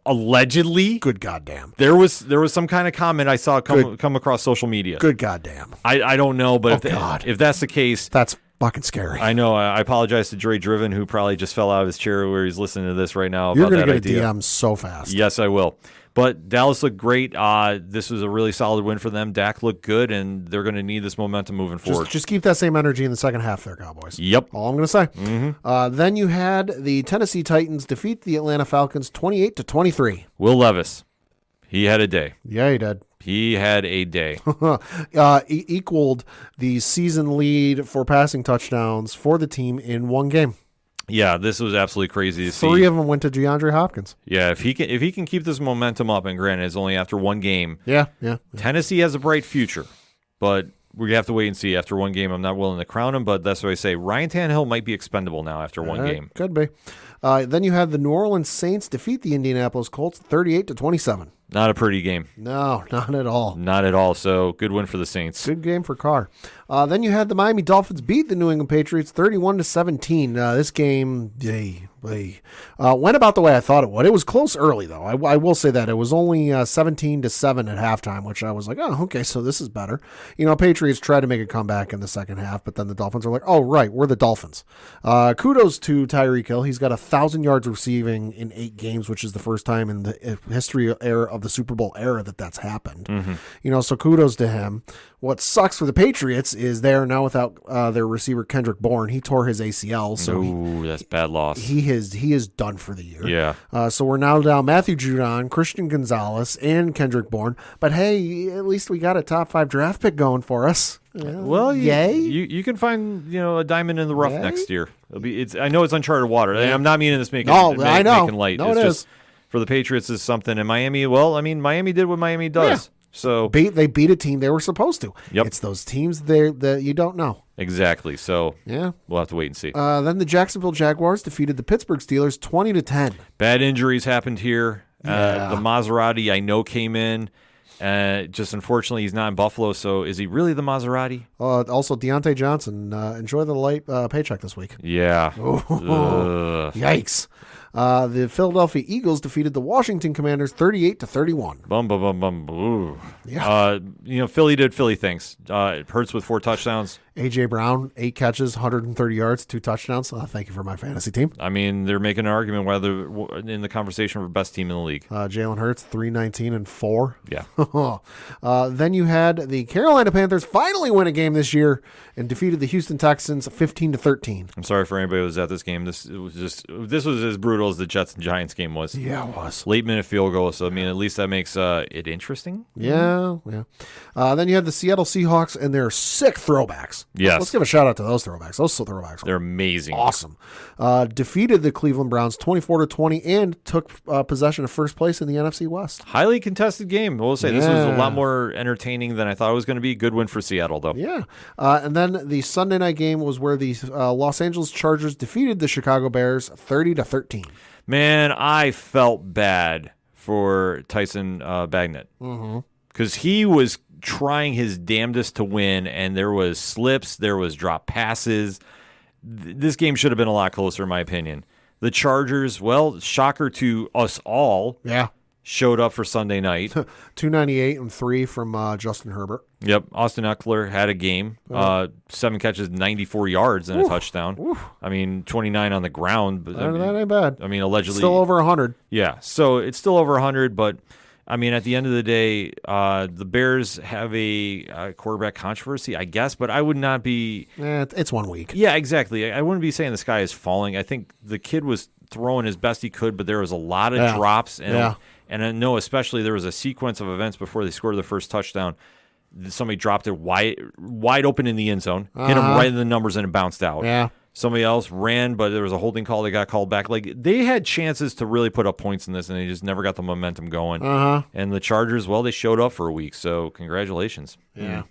Allegedly. Good goddamn. There was some kind of comment I saw come across social media. Good goddamn. I don't know, but if that's the case, that's fucking scary. I know. I apologize to Dre Driven, who probably just fell out of his chair where he's listening to this right now. You're going to get idea. a DM so fast. Yes, I will. But Dallas looked great. This was a really solid win for them. Dak looked good, and they're going to need this momentum moving forward. Just keep that same energy in the second half there, Cowboys. Yep. All I'm going to say. Then you had the Tennessee Titans defeat the Atlanta Falcons 28-23. Will Levis, he had a day. Yeah, he did. He had a day. Equaled the season lead for passing touchdowns for the team in one game. Yeah, this was absolutely crazy to see. 3 of them went to DeAndre Hopkins. Yeah, if he can keep this momentum up, and granted, it's only after one game. Yeah. Tennessee has a bright future, but we have to wait and see. After one game, I'm not willing to crown him, but that's what I say. Ryan Tannehill might be expendable now after one game. Could be. Then you had the New Orleans Saints defeat the Indianapolis Colts 38-27. Not a pretty game. No, not at all. Not at all. So good win for the Saints. Good game for Carr. Then you had the Miami Dolphins beat the New England Patriots 31-17. This game went about the way I thought it would. It was close early, though. I will say that. It was only 17-7 at halftime, which I was like, oh, okay, so this is better. Patriots tried to make a comeback in the second half, but then the Dolphins were like, oh, right, we're the Dolphins. Kudos to Tyreek Hill. He's got 1,000 yards receiving in 8 games, which is the first time in the history of the Super Bowl era that's happened. So kudos to him. What sucks for the Patriots is they are now without their receiver Kendrick Bourne. He tore his ACL, so that's bad loss. He is done for the year. Yeah. So we're now down Matthew Judon, Christian Gonzalez, and Kendrick Bourne. But hey, at least we got a top 5 draft pick going for us. Well, yay! You can find a diamond in the rough next year. I know it's uncharted water. Yeah. I'm not meaning this making I know. making light. No, it's it just is. For the Patriots is something. And Miami, Miami did what Miami does. Yeah. So they beat a team they were supposed to. Yep. It's those teams there that you don't know. Exactly. So yeah, we'll have to wait and see. Then the Jacksonville Jaguars defeated the Pittsburgh Steelers 20-10. Bad injuries happened here. Yeah. The Maserati I know came in. Just unfortunately, he's not in Buffalo. So is he really the Maserati? Also, Deontay Johnson. Enjoy the light paycheck this week. Yeah. Yikes. The Philadelphia Eagles defeated the Washington Commanders 38-31. Bum, bum, bum, bum. Ooh. Yeah. Philly did Philly things. Hurts with 4 touchdowns. A.J. Brown, 8 catches, 130 yards, 2 touchdowns. Thank you for my fantasy team. I mean, they're making an argument whether in the conversation for best team in the league. Jalen Hurts, 319-4. Yeah. Then you had the Carolina Panthers finally win a game this year and defeated the Houston Texans 15-13. I'm sorry for anybody who was at this game. This was as brutal as the Jets and Giants game was. Yeah, it was. Late minute field goal. So I mean, at least that makes it interesting. Yeah. Then you had the Seattle Seahawks and their sick throwbacks. Yes. Let's give a shout out to those throwbacks. Those throwbacks They're amazing. Awesome. Defeated the Cleveland Browns 24-20 and took possession of first place in the NFC West. Highly contested game. We'll say this was a lot more entertaining than I thought it was going to be. Good win for Seattle, though. Yeah. And then the Sunday night game was where the Los Angeles Chargers defeated the Chicago Bears 30-13. Man, I felt bad for Tyson Bagnet because he was trying his damnedest to win, and there was slips, there was drop passes. This game should have been a lot closer, in my opinion. The Chargers, well, shocker to us all, showed up for Sunday night. 298 and 3 from Justin Herbert. Yep, Austin Eckler had a game. 7 catches, 94 yards, and a touchdown. I mean, 29 on the ground. But that ain't bad. I mean, allegedly. Still over 100. Yeah, so it's still over 100, but I mean, at the end of the day, the Bears have a quarterback controversy, I guess, but I would not be... it's 1 week. Yeah, exactly. I wouldn't be saying the sky is falling. I think the kid was throwing as best he could, but there was a lot of drops. And I know especially there was a sequence of events before they scored the first touchdown. Somebody dropped it wide open in the end zone, hit him right in the numbers, and it bounced out. Yeah. Somebody else ran, but there was a holding call. They got called back. Like, they had chances to really put up points in this, and they just never got the momentum going. And the Chargers, well, they showed up for a week, so congratulations. Yeah.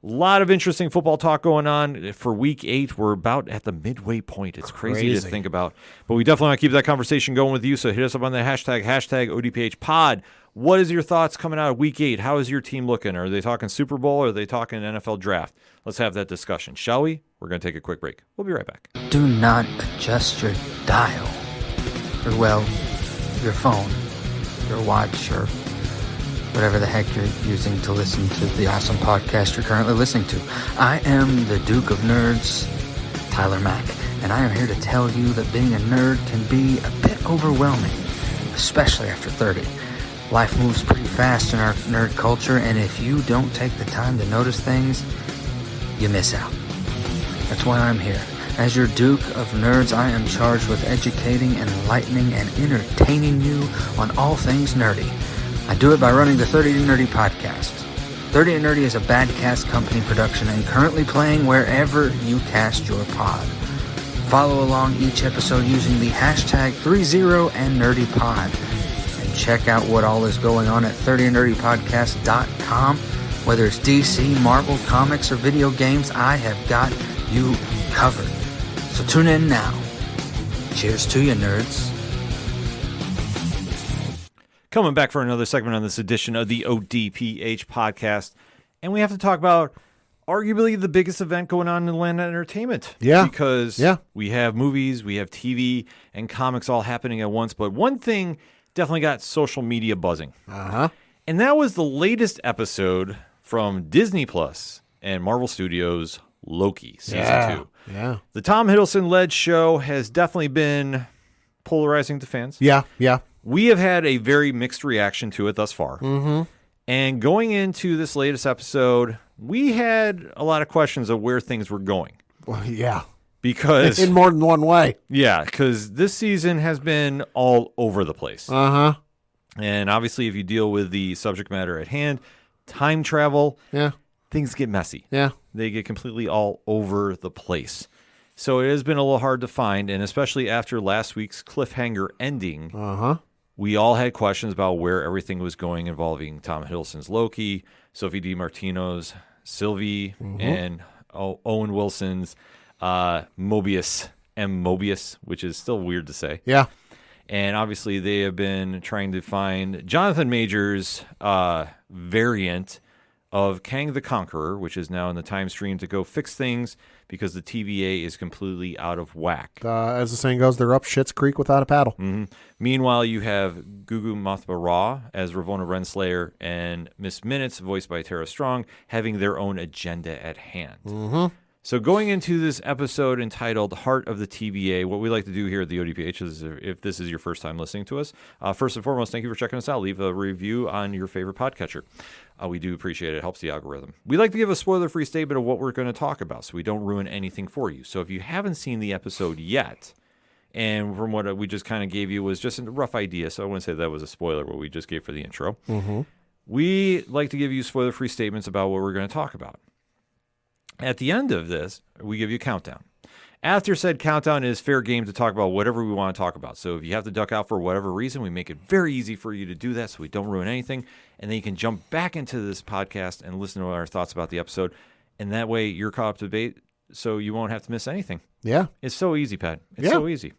A lot of interesting football talk going on for Week 8. We're about at the midway point. It's crazy to think about. But we definitely want to keep that conversation going with you, so hit us up on the hashtag ODPHpod. What is your thoughts coming out of Week 8? How is your team looking? Are they talking Super Bowl or are they talking NFL draft? Let's have that discussion, shall we? We're going to take a quick break. We'll be right back. Do not adjust your dial, or well, your phone, your watch, or whatever the heck you're using to listen to the awesome podcast you're currently listening to. I am the Duke of Nerds, Tyler Mack, and I am here to tell you that being a nerd can be a bit overwhelming, especially after 30. Life moves pretty fast in our nerd culture, and if you don't take the time to notice things, you miss out. That's why I'm here. As your Duke of Nerds, I am charged with educating, enlightening, and entertaining you on all things nerdy. I do it by running the 30 to Nerdy podcast. 30 to Nerdy is a Badcast Company production and currently playing wherever you cast your pod. Follow along each episode using the hashtag 30andNerdyPod. And check out what all is going on at 30andNerdyPodcast.com. Whether it's DC, Marvel, comics, or video games, I have got you covered. So tune in now. Cheers to you, nerds. Coming back for another segment on this edition of the ODPH podcast. And we have to talk about arguably the biggest event going on in the land of entertainment. Yeah. Because we have movies, we have TV, and comics all happening at once. But one thing definitely got social media buzzing. And that was the latest episode from Disney Plus and Marvel Studios' Loki Season 2. Yeah. The Tom Hiddleston-led show has definitely been polarizing to fans. Yeah. We have had a very mixed reaction to it thus far. And going into this latest episode, we had a lot of questions of where things were going. Well, yeah. Because in more than one way. Yeah, because this season has been all over the place. And obviously, if you deal with the subject matter at hand, time travel, things get messy. They get completely all over the place. So it has been a little hard to find, and especially after last week's cliffhanger ending, we all had questions about where everything was going involving Tom Hiddleston's Loki, Sophie DiMartino's Sylvie, and Owen Wilson's Mobius, which is still weird to say. Yeah. And obviously they have been trying to find Jonathan Majors' variant of Kang the Conqueror, which is now in the time stream, to go fix things because the TVA is completely out of whack. As the saying goes, they're up Schitt's Creek without a paddle. Meanwhile, you have Gugu Mbatha-Raw as Ravonna Renslayer and Miss Minutes, voiced by Tara Strong, having their own agenda at hand. So going into this episode entitled Heart of the TVA, what we like to do here at the ODPH is, if this is your first time listening to us, first and foremost, thank you for checking us out. Leave a review on your favorite podcatcher. We do appreciate it. It helps the algorithm. We like to give a spoiler-free statement of what we're going to talk about so we don't ruin anything for you. So if you haven't seen the episode yet, and from what we just kind of gave you was just a rough idea, so I wouldn't say that was a spoiler, what we just gave for the intro. We like to give you spoiler-free statements about what we're going to talk about. At the end of this, we give you a countdown. After said countdown, it is fair game to talk about whatever we want to talk about. So if you have to duck out for whatever reason, we make it very easy for you to do that so we don't ruin anything. And then you can jump back into this podcast and listen to our thoughts about the episode. And that way you're caught up to date so you won't have to miss anything. Yeah. It's so easy, Pat. It's so easy.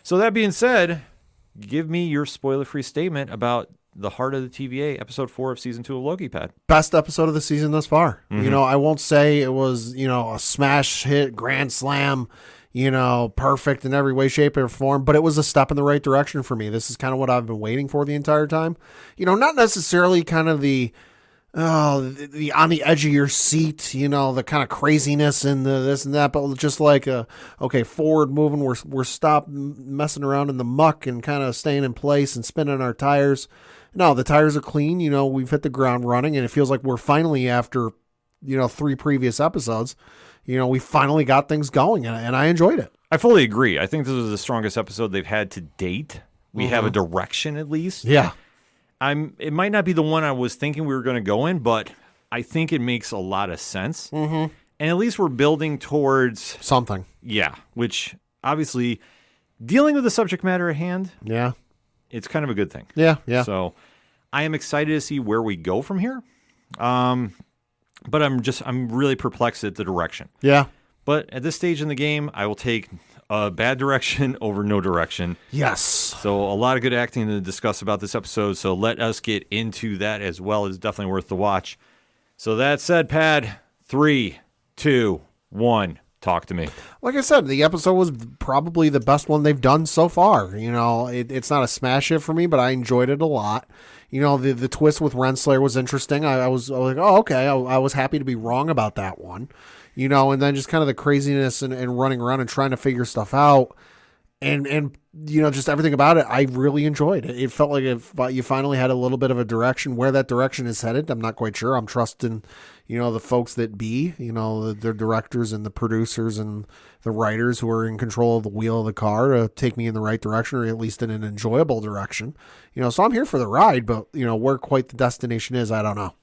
So that being said, give me your spoiler-free statement about the Heart of the TVA, episode 4 of season 2 of Loki, Pat. Best episode of the season thus far. You know, I won't say it was, a smash hit, grand slam, perfect in every way, shape, or form, but it was a step in the right direction for me. This is kind of what I've been waiting for the entire time. Not necessarily kind of the on the edge of your seat, the kind of craziness and the this and that, but just like forward moving. We're stopped messing around in the muck and kind of staying in place and spinning our tires. No, the tires are clean. We've hit the ground running, and it feels like we're finally, after 3 previous episodes, we finally got things going, and I enjoyed it. I fully agree. I think this was the strongest episode they've had to date. We have a direction, at least. Yeah. It might not be the one I was thinking we were going to go in, but I think it makes a lot of sense. And And at least we're building towards Something. Yeah, which obviously dealing with the subject matter at hand, Yeah. it's kind of a good thing. Yeah. Yeah. So I am excited to see where we go from here. But I'm really perplexed at the direction. Yeah. But at this stage in the game, I will take a bad direction over no direction. Yes. So a lot of good acting to discuss about this episode. So let us get into that as well. It's definitely worth the watch. So that said, Pad, 3, 2, 1, talk to me. Like I said, the episode was probably the best one they've done so far. You know, it's not a smash hit for me, but I enjoyed it a lot. You know, the twist with Renslayer was interesting. I was like, oh, okay. I was happy to be wrong about that one. You know, and then just kind of the craziness and running around and trying to figure stuff out. And you know, just everything about it, I really enjoyed. It felt like you finally had a little bit of a direction. Where that direction is headed, I'm not quite sure. I'm trusting, you know, the folks that be, you know, the directors and the producers and the writers who are in control of the wheel of the car to take me in the right direction, or at least in an enjoyable direction. You know, so I'm here for the ride, but, you know, where quite the destination is, I don't know.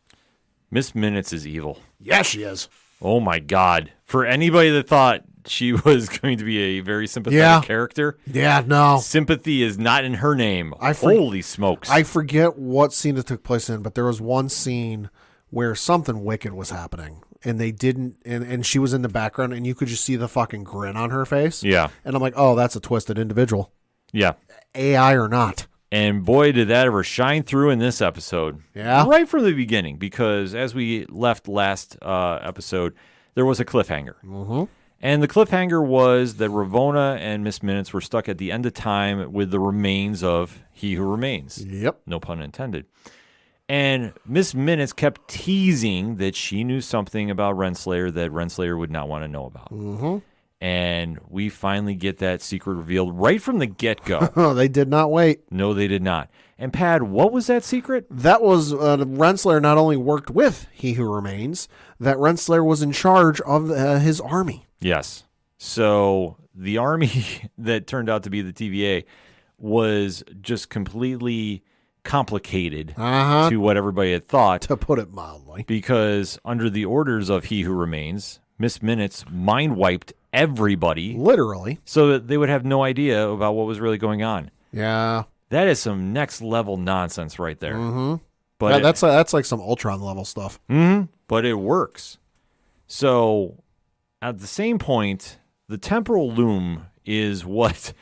Miss Minutes is evil. Yeah, she is. Oh, my God. For anybody that thought she was going to be a very sympathetic character, Yeah, no. sympathy is not in her name. for- Holy smokes. I forget what scene it took place in, but there was one scene where something wicked was happening, and they didn't, and she was in the background, and you could just see the fucking grin on her face. Yeah. And I'm like, oh, that's a twisted individual, Yeah. AI or not. And boy, did that ever shine through in this episode. Yeah. Right from the beginning, because as we left last episode, there was a cliffhanger. Mm-hmm. And the cliffhanger was that Ravonna and Miss Minutes were stuck at the end of time with the remains of He Who Remains. Yep. No pun intended. And Miss Minutes kept teasing that she knew something about Renslayer that Renslayer would not want to know about. Mm-hmm. And we finally get that secret revealed right from the get-go. Oh, they did not wait. No, they did not. And Pad, what was that secret? That was Renslayer not only worked with He Who Remains, that Renslayer was in charge of his army. Yes. So the army that turned out to be the TVA was just completely complicated to what everybody had thought. To put it mildly. Because under the orders of He Who Remains, Miss Minutes mind-wiped everybody. Literally. So that they would have no idea about what was really going on. Yeah. That is some next-level nonsense right there. Mm-hmm. But Yeah, that's like some Ultron level stuff. But it works. So at the same point, the temporal loom is what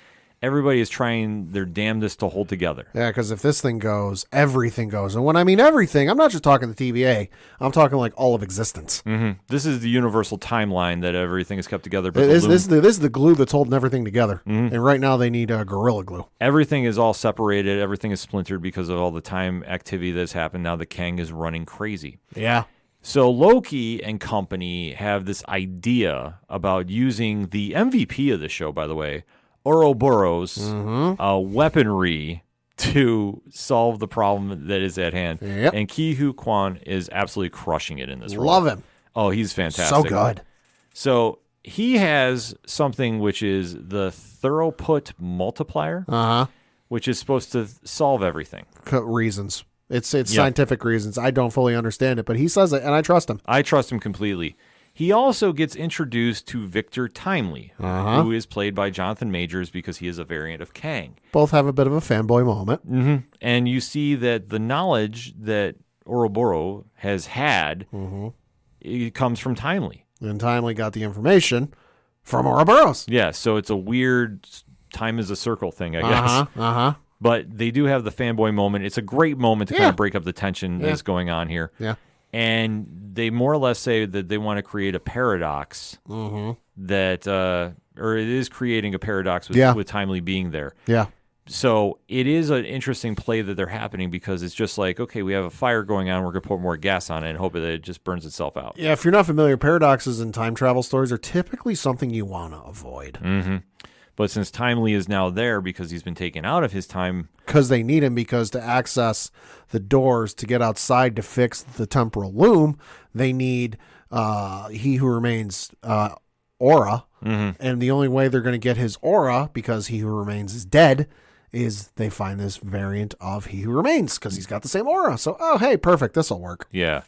everybody is trying their damnedest to hold together. Yeah, because if this thing goes, everything goes. And when I mean everything, I'm not just talking the TVA. I'm talking like all of existence. This is the universal timeline that everything is kept together. But This the loom, is the glue that's holding everything together. And right now they need Gorilla Glue. everything is all separated. Everything is splintered because of all the time activity that's happened. Now the Kang is running crazy. Yeah. So Loki and company have this idea about using the MVP of the show, by the way, Ouroboros weaponry to solve the problem that is at hand. Yep. And Ki-Hu Kwan is absolutely crushing it in this role. Love him. Oh, he's fantastic. So good. So he has something which is the Throughput Multiplier, which is supposed to solve everything. Reasons. It's scientific reasons. I don't fully understand it, but he says it, and I trust him. I trust him completely. He also gets introduced to Victor Timely, who is played by Jonathan Majors because he is a variant of Kang. Both have a bit of a fanboy moment. And you see that the knowledge that Ouroboros has had it comes from Timely. And Timely got the information from Ouroboros. Yeah, so it's a weird time is a circle thing, I guess. But they do have the fanboy moment. It's a great moment to kind of break up the tension that's going on here. Yeah. And they more or less say that they want to create a paradox that, or it is creating a paradox with Timely being there. Yeah. So it is an interesting play that they're happening because it's just like, okay, we have a fire going on. We're going to put more gas on it and hope that it just burns itself out. Yeah, if you're not familiar, paradoxes and time travel stories are typically something you want to avoid. But since Timely is now there because he's been taken out of his time. Because they need him, because to access the doors to get outside to fix the temporal loom, they need He Who Remains aura. And the only way they're going to get his aura, because He Who Remains is dead, is they find this variant of He Who Remains because he's got the same aura. So, oh, hey, perfect. This will work. Yeah.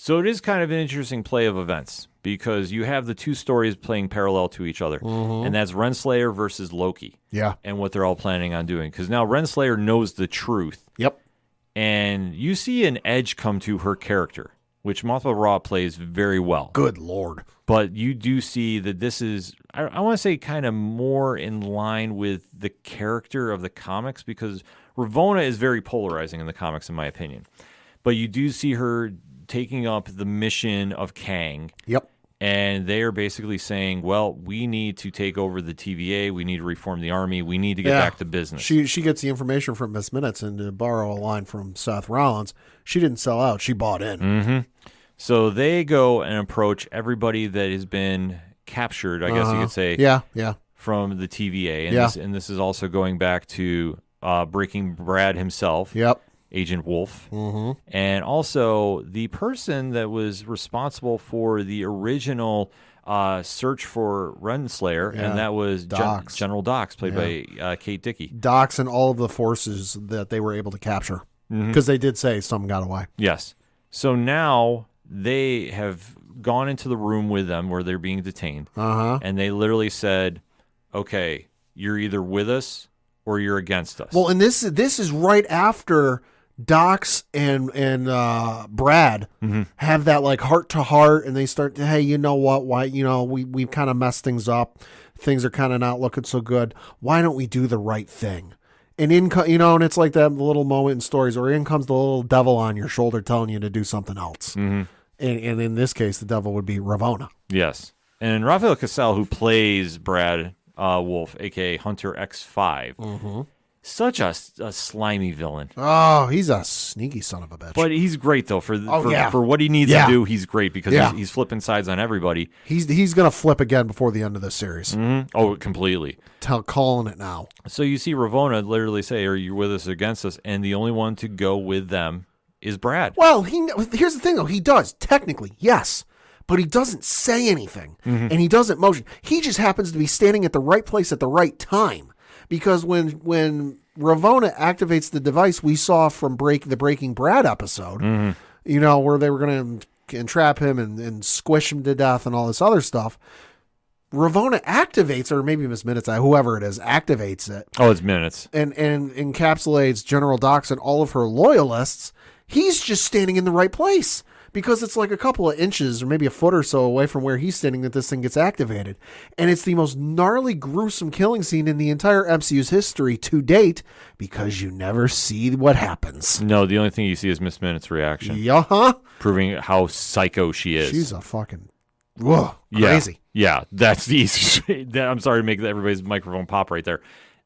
So it is kind of an interesting play of events because you have the two stories playing parallel to each other, and that's Renslayer versus Loki. Yeah. And what they're all planning on doing. Because now Renslayer knows the truth, Yep. and you see an edge come to her character, which Mothra Raw plays very well. Good Lord. But you do see that this is, I want to say, kind of more in line with the character of the comics because Ravonna is very polarizing in the comics, in my opinion. But you do see her taking up the mission of Kang. Yep. And they are basically saying, well, we need to take over the TVA. We need to reform the army. We need to get back to business. She gets the information from Miss Minutes, and to borrow a line from Seth Rollins, she didn't sell out. She bought in. Mm-hmm. So they go and approach everybody that has been captured, I guess you could say, Yeah. from the TVA. And, Yeah. this is also going back to Breaking Brad himself. Yep. Agent Wolf, Mm-hmm. and also the person that was responsible for the original search for Renslayer, Yeah, and that was Dox. General Dox, played by Kate Dickey. Dox and all of the forces that they were able to capture. Because they did say some got away. Yes. So now they have gone into the room with them where they're being detained, and they literally said, okay, you're either with us or you're against us. Well, and this is right after Dox and Brad have that like heart to heart, and they start to, hey, you know what? Why, we've kind of messed things up. Things are kind of not looking so good. Why don't we do the right thing? And and it's like that little moment in stories where in comes the little devil on your shoulder telling you to do something else. And in this case, the devil would be Ravonna. Yes. And Rafael Casal, who plays Brad Wolf, a.k.a. Hunter X5, such a slimy villain. Oh, he's a sneaky son of a bitch. But he's great, though. For what he needs Yeah. to do, he's great because Yeah. he's flipping sides on everybody. He's going to flip again before the end of this series. Oh, completely. Calling it now. So you see Ravonna literally say, are you with us or against us? And the only one to go with them is Brad. Well, here's the thing, though. He does, technically, yes. But he doesn't say anything, and he doesn't motion. He just happens to be standing at the right place at the right time. Because when Ravonna activates the device we saw from the Breaking Brad episode, where they were going to entrap him and squish him to death and all this other stuff, Ravonna activates, or maybe Miss Minutes, whoever it is, activates it. Oh, it's Minutes. And encapsulates General Dox and all of her loyalists. He's just standing in the right place. Because it's like a couple of inches or maybe a foot or so away from where he's standing that this thing gets activated. And it's the most gnarly, gruesome killing scene in the entire MCU's history to date because you never see what happens. No, the only thing you see is Miss Minutes' reaction. Yeah. Proving how psycho she is. She's a fucking crazy. Yeah, that's the easiest. I'm sorry to make everybody's microphone pop right there.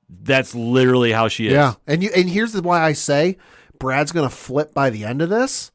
That's literally how she is. Yeah. And here's why I say Brad's going to flip by the end of this.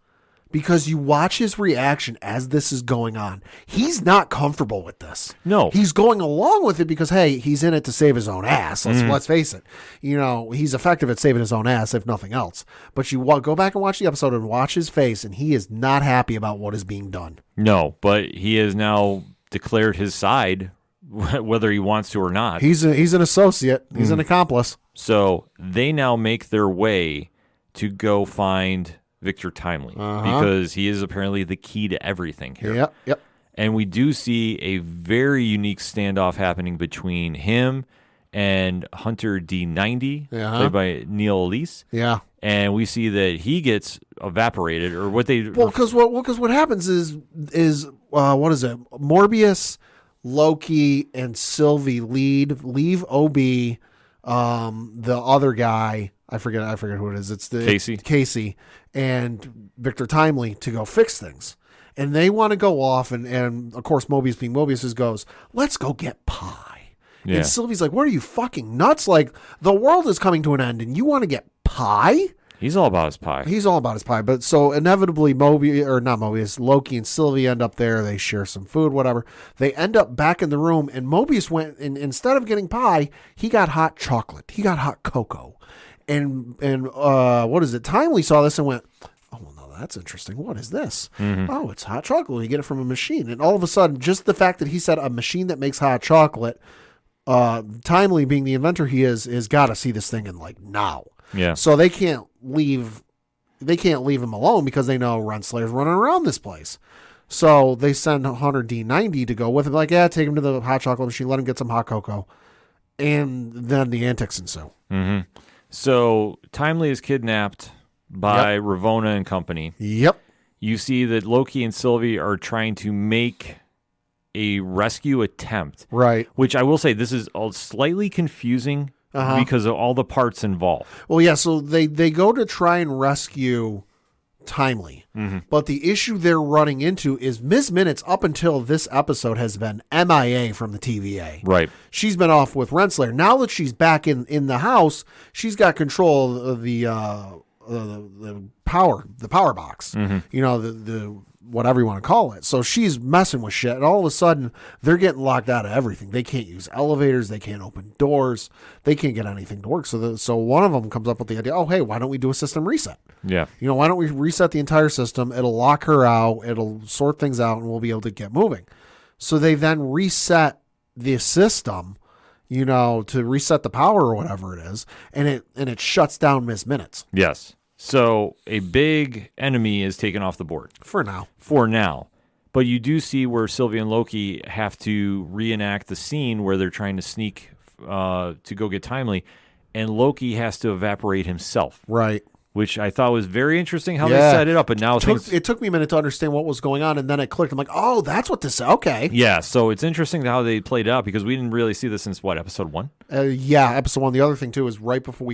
Because you watch his reaction as this is going on. He's not comfortable with this. No. He's going along with it because, hey, he's in it to save his own ass. Let's face it. He's effective at saving his own ass, if nothing else. But you go back and watch the episode and watch his face, and he is not happy about what is being done. No, but he has now declared his side, whether he wants to or not. He's an associate. He's an accomplice. So they now make their way to go find Victor Timely because he is apparently the key to everything here. Yep. And we do see a very unique standoff happening between him and Hunter D90, played by Neil Elise. Yeah. And we see that he gets evaporated, or what they... Because what happens is what is it? Morbius, Loki, and Sylvie leave OB, the other guy... I forget who it is. It's the Casey and Victor Timely to go fix things. And they want to go off and of course Mobius being Mobius goes, let's go get pie. Yeah. And Sylvie's like, what are you fucking nuts? Like the world is coming to an end and you want to get pie? He's all about his pie. He's all about his pie. But so inevitably Loki and Sylvie end up there. They share some food, whatever. They end up back in the room and Mobius went and instead of getting pie, he got hot chocolate. He got hot cocoa. And what is it? Timely saw this and went, oh, well, no, that's interesting. What is this? Oh, it's hot chocolate. You get it from a machine. And all of a sudden, just the fact that he said a machine that makes hot chocolate, Timely being the inventor he is got to see this thing in like now. Yeah. So they can't leave they can't leave him alone because they know Renslayer's running around this place. So they send Hunter D90 to go with him. Like, yeah, take him to the hot chocolate machine, let him get some hot cocoa. And then the antics ensue. Mm-hmm. So Timely is kidnapped by Ravonna and company. Yep. You see that Loki and Sylvie are trying to make a rescue attempt. Right. Which I will say, this is slightly confusing because of all the parts involved. Well, yeah, so they go to try and rescue Timely. Mm-hmm. But the issue they're running into is Ms. Minutes, up until this episode, has been MIA from the TVA. Right. She's been off with Renslayer. Now that she's back in the house, she's got control of the power box. Mm-hmm. You know, the whatever you want to call it. So she's messing with shit, and all of a sudden they're getting locked out of everything. They can't use elevators, they can't open doors, they can't get anything to work. So one of them comes up with the idea, oh hey, why don't we do a system reset? Yeah. You know, why don't we reset the entire system? It'll lock her out, it'll sort things out, and we'll be able to get moving. So they then reset the system, you know, to reset the power or whatever it is, and it shuts down Ms. Minutes. Yes. So a big enemy is taken off the board. For now. But you do see where Sylvie and Loki have to reenact the scene where they're trying to sneak to go get Timely, and Loki has to evaporate himself. Right. Which I thought was very interesting how they set it up. But now it took me a minute to understand what was going on, and then it clicked. I'm like, oh, that's what this is. Okay. Yeah, so it's interesting how they played it out because we didn't really see this since, what, episode 1? Yeah, episode 1. The other thing, too, is right before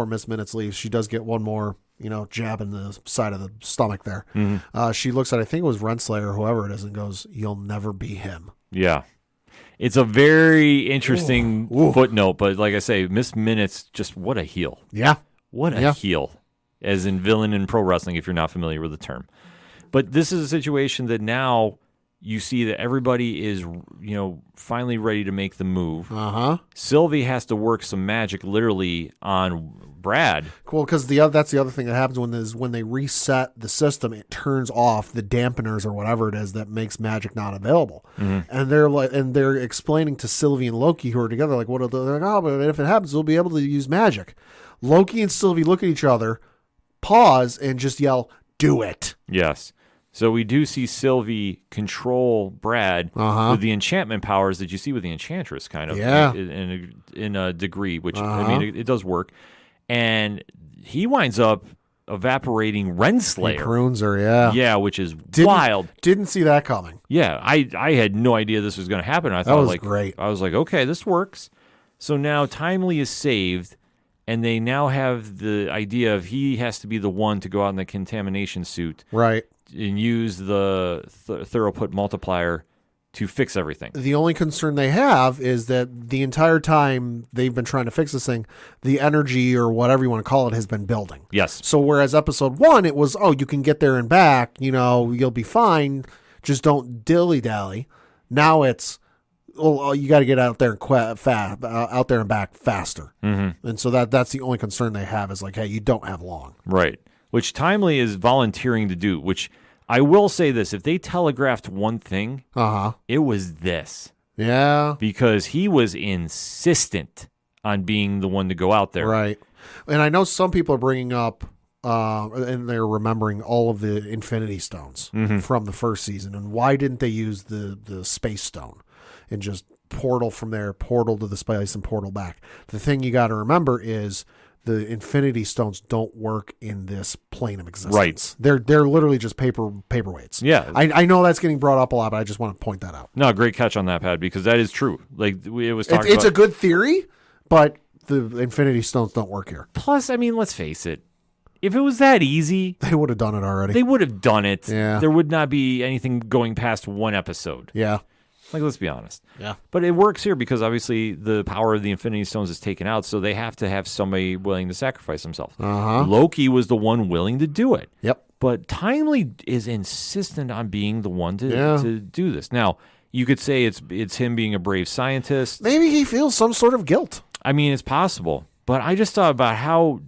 Miss Minutes leaves, she does get one more, you know, jab in the side of the stomach there. Mm-hmm. She looks at, I think it was Renslayer or whoever it is, and goes, you'll never be him. Yeah. It's a very interesting footnote, but like I say, Miss Minutes, just what a heel. Yeah. What a heel, as in villain in pro wrestling, if you're not familiar with the term. But this is a situation that now you see that everybody is, you know, finally ready to make the move. Sylvie has to work some magic literally on Brad. Cool, because that's the other thing that happens when they reset the system, it turns off the dampeners or whatever it is that makes magic not available. Mm-hmm. And they're explaining to Sylvie and Loki, who are together, like, what are they're like, oh, but if it happens, we'll be able to use magic. Loki and Sylvie look at each other, pause, and just yell, do it. Yes. So we do see Sylvie control Brad with the enchantment powers that you see with the Enchantress, kind of, in a degree, which, I mean, it does work. And he winds up evaporating Renslayer. He prunes her, yeah. Yeah, which is wild. Didn't see that coming. Yeah, I had no idea this was going to happen. I thought, that was great. I was like, okay, this works. So now Timely is saved. And they now have the idea of he has to be the one to go out in the contamination suit. Right. And use the Thorough-Put multiplier to fix everything. The only concern they have is that the entire time they've been trying to fix this thing, the energy or whatever you want to call it has been building. Yes. So whereas episode 1, it was, oh, you can get there and back, you know, you'll be fine. Just don't dilly-dally. Now it's, well, you got to get out there and back faster. Mm-hmm. And so that's the only concern they have is like, hey, you don't have long. Right. Which Timely is volunteering to do, which I will say this, if they telegraphed one thing, it was this. Yeah. Because he was insistent on being the one to go out there. Right. And I know some people are bringing up, and they're remembering all of the Infinity Stones from the first season. And why didn't they use the Space Stone and just portal from there, portal to the space and portal back? The thing you got to remember is the Infinity Stones don't work in this plane of existence. Right. They're literally just paperweights. Yeah. I know that's getting brought up a lot, but I just want to point that out. No, great catch on that, Pat, because that is true. Like it was talking it's a good theory, but the Infinity Stones don't work here. Plus, I mean, let's face it. If it was that easy, they would have done it already. They would have done it. Yeah. There would not be anything going past one episode. Yeah. Like, let's be honest. Yeah. But it works here because obviously the power of the Infinity Stones is taken out, so they have to have somebody willing to sacrifice themselves. Loki was the one willing to do it. Yep. But Timely is insistent on being the one to do this. Now, you could say it's him being a brave scientist. Maybe he feels some sort of guilt. I mean, it's possible. But I just thought about how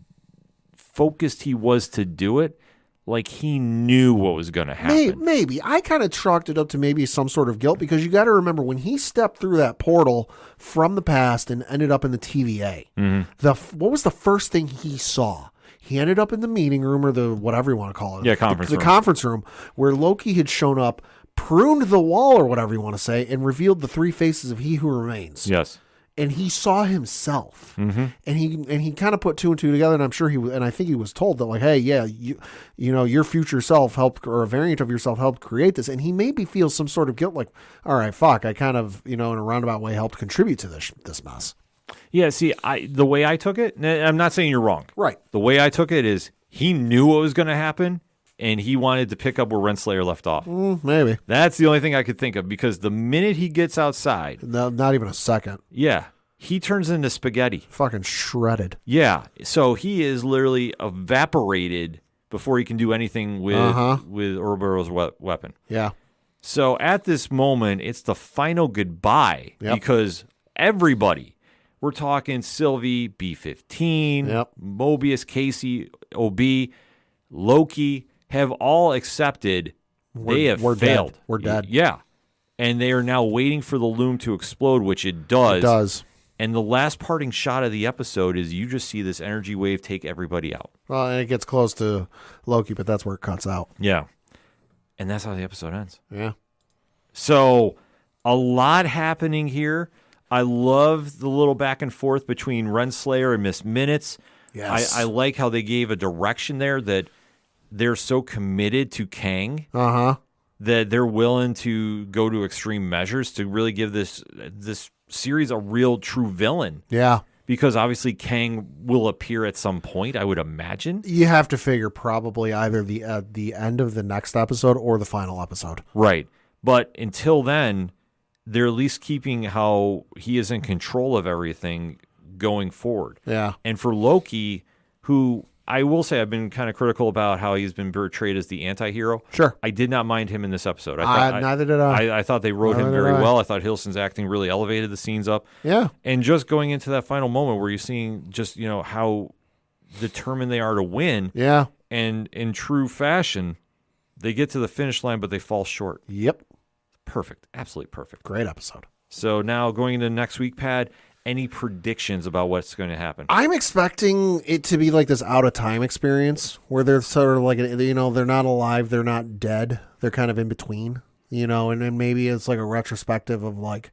focused he was to do it. Like he knew what was going to happen. Maybe. I kind of chalked it up to maybe some sort of guilt because you got to remember when he stepped through that portal from the past and ended up in the TVA, what was the first thing he saw? He ended up in the meeting room, or the whatever you want to call it. Yeah, conference the room. conference room, where Loki had shown up, pruned the wall, or whatever you want to say, and revealed the 3 faces of He Who Remains. Yes. And he saw himself, Mm-hmm. and he kind of put 2 and 2 together. And I'm sure I think he was told that, like, hey, yeah, you know, your future self helped, or a variant of yourself helped create this. And he maybe feels some sort of guilt, like, all right, fuck, I kind of, you know, in a roundabout way helped contribute to this mess. Yeah, see, the way I took it, and I'm not saying you're wrong. Right. The way I took it is he knew what was going to happen, and he wanted to pick up where Renslayer left off. Maybe. That's the only thing I could think of, because the minute he gets outside, No, not even a second. yeah, he turns into spaghetti. Fucking shredded. Yeah, so he is literally evaporated before he can do anything with Ouroboros' weapon. Yeah. So at this moment, it's the final goodbye, Yep. because everybody, we're talking Sylvie, B-15, Yep. Mobius, Casey, OB, Loki, have all accepted they have we're failed. dead. We're dead. Yeah. And they are now waiting for the loom to explode, which it does. It does. And the last parting shot of the episode is you just see this energy wave take everybody out. Well, and it gets close to Loki, but that's where it cuts out. Yeah. And that's how the episode ends. Yeah. So a lot happening here. I love the little back and forth between Renslayer and Miss Minutes. Yes. I like how they gave a direction there that they're so committed to Kang that they're willing to go to extreme measures to really give this series a real true villain. Yeah. Because obviously Kang will appear at some point, I would imagine. You have to figure probably either the end of the next episode or the final episode. Right. But until then, they're at least keeping how he is in control of everything going forward. Yeah. And for Loki, who I will say I've been kind of critical about how he's been portrayed as the anti-hero. Sure. I did not mind him in this episode. Neither did I. I thought they wrote him Neither very did I. well. I thought Hiddleston's acting really elevated the scenes up. Yeah. And just going into that final moment where you're seeing just, you know, how determined they are to win. Yeah. And in true fashion, they get to the finish line, but they fall short. Yep. Perfect. Absolutely perfect. Great episode. So now going into next week, Pad, any predictions about what's going to happen? I'm expecting it to be like this out of time experience where they're sort of like, you know, they're not alive, they're not dead, they're kind of in between, you know, and then maybe it's like a retrospective of like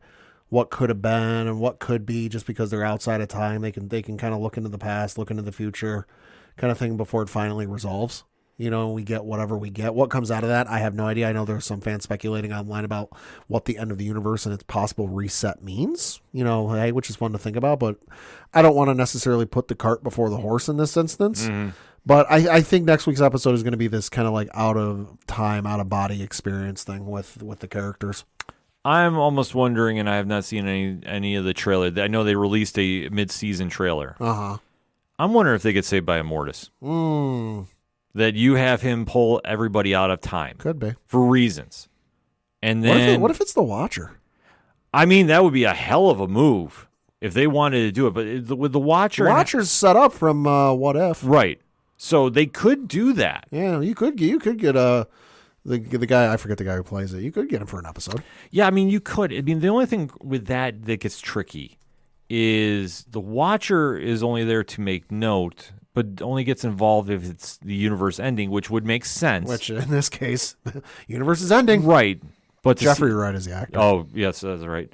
what could have been and what could be, just because they're outside of time. They can kind of look into the past, look into the future, kind of thing before it finally resolves. You know, we get whatever we get. What comes out of that, I have no idea. I know there's some fans speculating online about what the end of the universe and its possible reset means, you know, hey, which is fun to think about, but I don't want to necessarily put the cart before the horse in this instance. Mm-hmm. But I think next week's episode is going to be this kind of like out of time, out of body experience thing with the characters. I'm almost wondering, and I have not seen any of the trailer. I know they released a mid-season trailer. I'm wondering if they get saved by Immortus. That you have him pull everybody out of time. Could be. For reasons. And then... What if it's the Watcher? I mean, that would be a hell of a move if they wanted to do it. But with the Watcher... Watcher's set up from What If. Right. So they could do that. Yeah, you could get the guy, I forget the guy who plays it. You could get him for an episode. Yeah, I mean, you could. I mean, the only thing with that gets tricky is the Watcher is only there to make note, but only gets involved if it's the universe ending, which would make sense. Which, in this case, universe is ending. Right. But Jeffrey Wright is the actor. Oh, yes, that's right.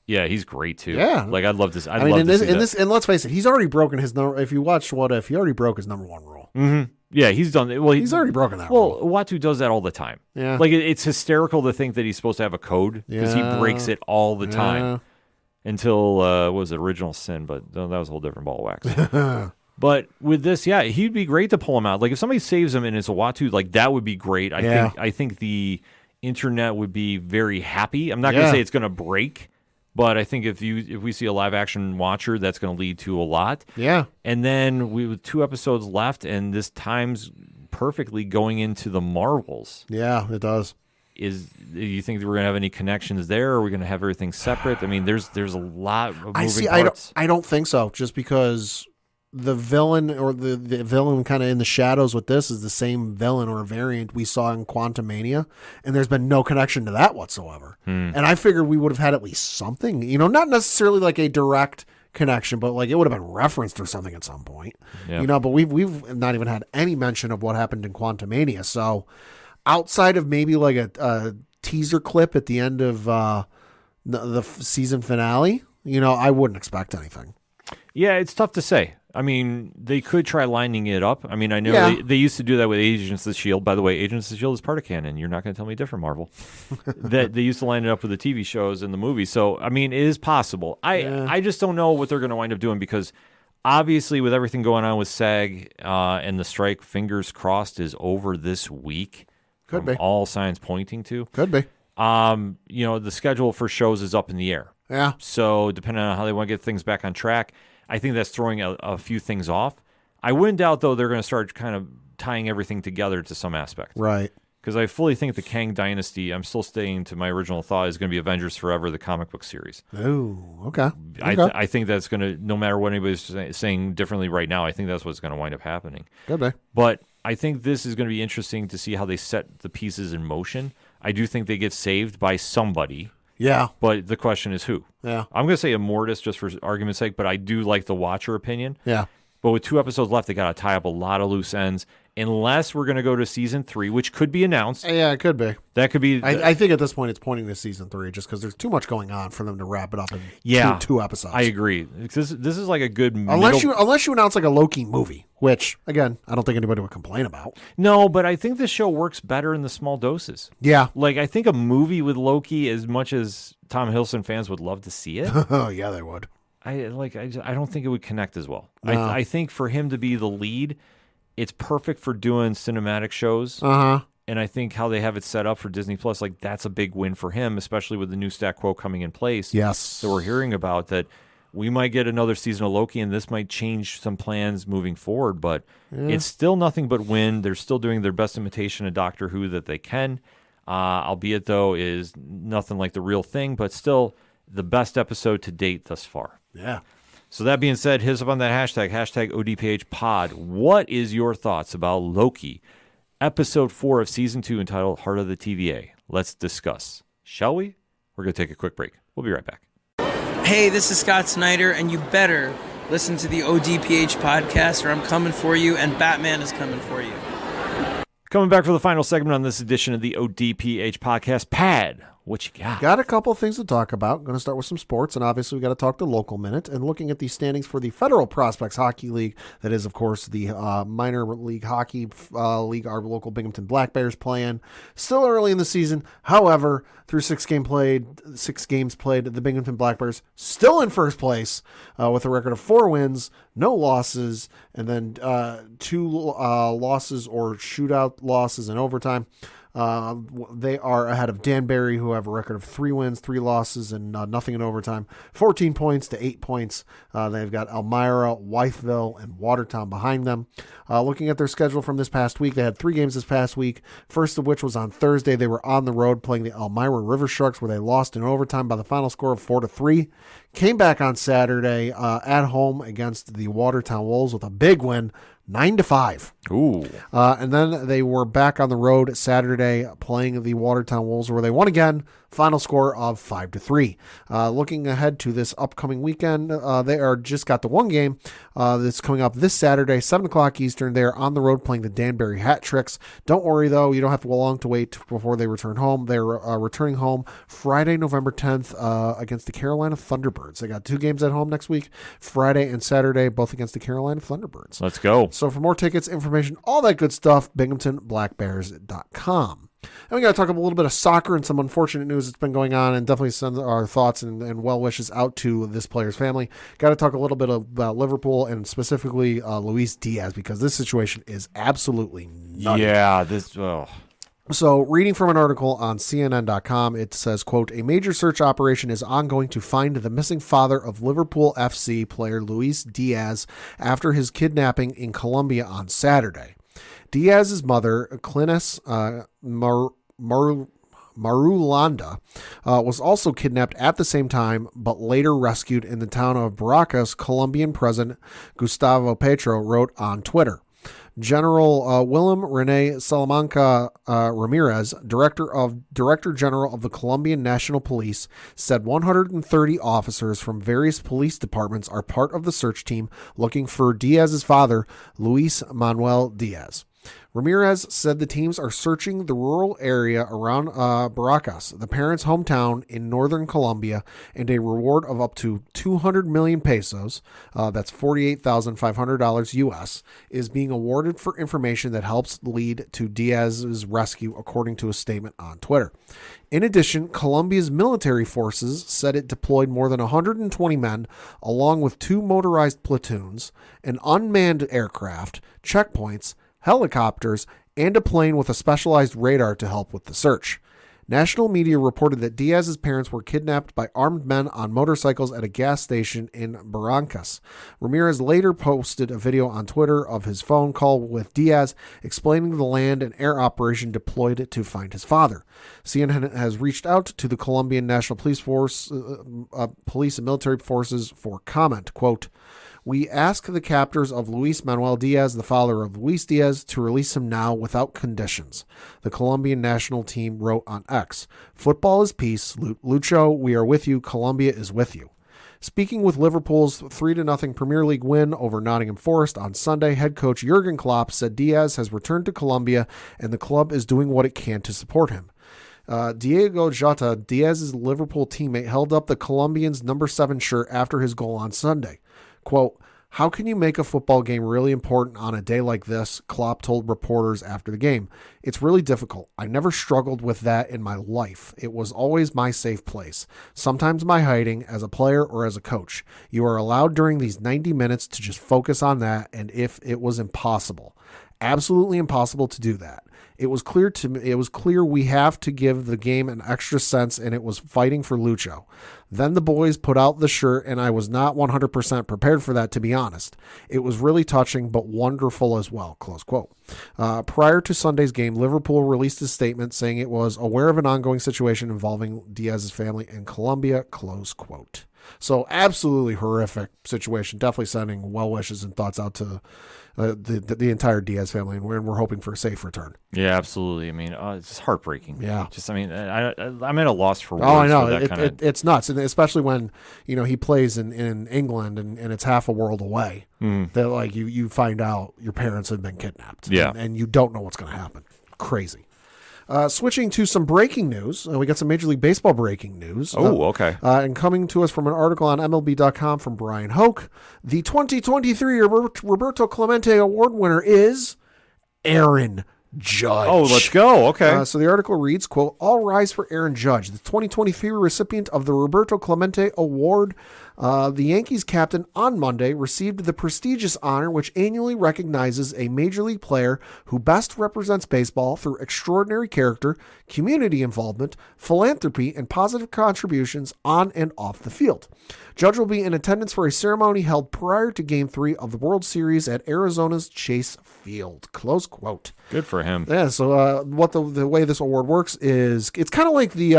Yeah, he's great, too. Yeah. Like, I'd love to I mean, love in to see this, and let's face it, he's already broken his number. If you watch What If, he already broke his number one rule. Mm-hmm. Yeah, he's done it. Well, he's already broken that rule. Well, Uatu does that all the time. Yeah. Like, it's hysterical to think that he's supposed to have a code because he Yeah. breaks it all the time. Yeah. Until, what was it, Original Sin, but that was a whole different ball of wax. But with this, yeah, he'd be great to pull him out. Like, if somebody saves him and it's a Uatu, like, that would be great. I think the internet would be very happy. I'm not going to say it's going to break, but I think if we see a live action Watcher, that's going to lead to a lot. Yeah. And then with 2 episodes left, and this time's perfectly going into the Marvels. Yeah, it does. Do you think that we're going to have any connections there, or are we going to have everything separate? I mean, there's a lot of moving parts. I don't think so, just because the villain or the villain kind of in the shadows with this is the same villain or variant we saw in Quantumania, and there's been no connection to that whatsoever. And I figured we would have had at least something, you know, not necessarily like a direct connection, but like it would have been referenced or something at some point. Yeah. You know, but we've not even had any mention of what happened in Quantumania. So outside of maybe like a teaser clip at the end of the season finale, you know, I wouldn't expect anything. Yeah, it's tough to say. I mean, they could try lining it up. I mean, I know Yeah. they used to do that with Agents of S.H.I.E.L.D. By the way, Agents of S.H.I.E.L.D. is part of canon. You're not going to tell me different, Marvel. That they used to line it up with the TV shows and the movies. So, I mean, it is possible. I just don't know what they're going to wind up doing because obviously with everything going on with SAG and the strike, fingers crossed, is over this week. Could be. All signs pointing to. Could be. You know, the schedule for shows is up in the air. Yeah. So depending on how they want to get things back on track, I think that's throwing a few things off. I wouldn't doubt, though, they're going to start kind of tying everything together to some aspect. Right. Because I fully think the Kang Dynasty, I'm still staying to my original thought, is going to be Avengers Forever, the comic book series. Oh, okay. I think that's going to, no matter what anybody's saying differently right now, I think that's what's going to wind up happening. Could be. But I think this is going to be interesting to see how they set the pieces in motion. I do think they get saved by somebody. Yeah. But the question is who? Yeah. I'm going to say Immortus just for argument's sake, but I do like the Watcher opinion. Yeah. But with 2 episodes left, they got to tie up a lot of loose ends. Unless we're going to go to season 3, which could be announced. Yeah, it could be. That could be. I think at this point it's pointing to season 3 just because there's too much going on for them to wrap it up in two episodes. I agree. This is like a good unless you announce like a Loki movie, which again I don't think anybody would complain about. No, but I think this show works better in the small doses. Yeah. Like I think a movie with Loki, as much as Tom Hiddleston fans would love to see it, Oh yeah, they would. I don't think it would connect as well. No. I think for him to be the lead, it's perfect for doing cinematic shows. Uh-huh. And I think how they have it set up for Disney Plus, like that's a big win for him, especially with the new stat quo coming in place. Yes. That we're hearing about, that we might get another season of Loki, and this might change some plans moving forward. But it's still nothing but win. They're still doing their best imitation of Doctor Who that they can. Albeit, though, is nothing like the real thing, but still the best episode to date thus far. Yeah. So that being said, hit us up on that hashtag ODPH pod. What is your thoughts about Loki, episode 4 of season 2, entitled Heart of the TVA? Let's discuss. Shall we? We're going to take a quick break. We'll be right back. Hey, this is Scott Snyder, and you better listen to the ODPH podcast, or I'm coming for you, and Batman is coming for you. Coming back for the final segment on this edition of the ODPH podcast. Pad, what you got? Got a couple things to talk about. Going to start with some sports, and obviously we got to talk the local minute. And looking at the standings for the Federal Prospects Hockey League, that is, of course, the minor league hockey league our local Binghamton Black Bears playing. Still early in the season, however, through 6 games played, the Binghamton Black Bears still in first place with a record of 4 wins, no losses, and then 2 losses or shootout losses in overtime. They are ahead of Danbury, who have a record of 3 wins, 3 losses, and nothing in overtime. 14 points to 8 points. They've got Elmira, Wytheville, and Watertown behind them. Looking at their schedule from this past week, they had 3 games this past week. First of which was on Thursday. They were on the road playing the Elmira River Sharks, where they lost in overtime by the final score of 4-3. Came back on Saturday at home against the Watertown Wolves with a big win, 9-5. Ooh. And then they were back on the road Saturday playing the Watertown Wolves, where they won again, final score of 5-3. Looking ahead to this upcoming weekend, they are just got the one game that's coming up this Saturday, 7 o'clock Eastern. They're on the road playing the Danbury Hat Tricks. Don't worry, though. You don't have to long to wait before they return home. They're returning home Friday, November 10th against the Carolina Thunderbirds. They got 2 games at home next week, Friday and Saturday, both against the Carolina Thunderbirds. Let's go. So for more tickets, information, all that good stuff, BinghamtonBlackBears.com. And we got to talk a little bit of soccer and some unfortunate news that's been going on, and definitely send our thoughts and well wishes out to this player's family. Got to talk a little bit about Liverpool and specifically Luis Diaz, because this situation is absolutely nutty. Yeah, So, reading from an article on CNN.com, it says, quote, a major search operation is ongoing to find the missing father of Liverpool FC player Luis Diaz after his kidnapping in Colombia on Saturday. Diaz's mother, Clinis Marulanda, was also kidnapped at the same time, but later rescued in the town of Baracas, Colombian President Gustavo Petro wrote on Twitter. General Willem Rene Salamanca Ramirez, Director General of the Colombian National Police, said 130 officers from various police departments are part of the search team looking for Diaz's father, Luis Manuel Diaz. Ramirez said the teams are searching the rural area around Barracas, the parents' hometown in northern Colombia, and a reward of up to 200 million pesos, that's $48,500 US, is being awarded for information that helps lead to Diaz's rescue, according to a statement on Twitter. In addition, Colombia's military forces said it deployed more than 120 men, along with 2 motorized platoons, an unmanned aircraft, checkpoints, helicopters, and a plane with a specialized radar to help with the search. National media reported that Diaz's parents were kidnapped by armed men on motorcycles at a gas station in Barrancas. Ramirez later posted a video on Twitter of his phone call with Diaz, explaining the land and air operation deployed to find his father. CNN has reached out to the Colombian National Police Force, police and military forces for comment. Quote, "We ask the captors of Luis Manuel Diaz, the father of Luis Diaz, to release him now without conditions," the Colombian national team wrote on X. "Football is peace. Lucho, we are with you. Colombia is with you." Speaking with Liverpool's 3-0 Premier League win over Nottingham Forest on Sunday, head coach Jurgen Klopp said Diaz has returned to Colombia and the club is doing what it can to support him. Diego Jota, Diaz's Liverpool teammate, held up the Colombian's number 7 shirt after his goal on Sunday. Quote, "How can you make a football game really important on a day like this?" Klopp told reporters after the game. "It's really difficult. I never struggled with that in my life. It was always my safe place. Sometimes my hiding as a player or as a coach. You are allowed during these 90 minutes to just focus on that, and if it was impossible, absolutely impossible to do that. It was clear we have to give the game an extra sense, and it was fighting for Lucho. Then the boys put out the shirt, and I was not 100% prepared for that, to be honest. It was really touching, but wonderful as well," close quote. Prior to Sunday's game, Liverpool released a statement saying it was aware of an ongoing situation involving Diaz's family in Colombia, close quote. So absolutely horrific situation. Definitely sending well wishes and thoughts out to the entire Diaz family, and we're hoping for a safe return. Yeah, absolutely. I mean, it's just heartbreaking. Yeah. Just, I mean, I'm at a loss for words. Oh, I know. For that kind of... It's nuts, and especially when he plays in England and it's half a world away. That like you find out your parents have been kidnapped. Yeah, and you don't know what's going to happen. Crazy. Switching to some breaking news, we got some Major League Baseball breaking news. Oh, okay. And coming to us from an article on MLB.com from Brian Hoke, the 2023 Roberto Clemente Award winner is Aaron Judge. Oh, let's go. Okay. So the article reads, quote, "All rise for Aaron Judge, the 2023 recipient of the Roberto Clemente Award. The Yankees captain on Monday received the prestigious honor, which annually recognizes a major league player who best represents baseball through extraordinary character, community involvement, philanthropy, and positive contributions on and off the field. Judge will be in attendance for a ceremony held prior to Game 3 of the World Series at Arizona's Chase Field," close quote. Good for him. Yeah, so what the way this award works is it's kind of like the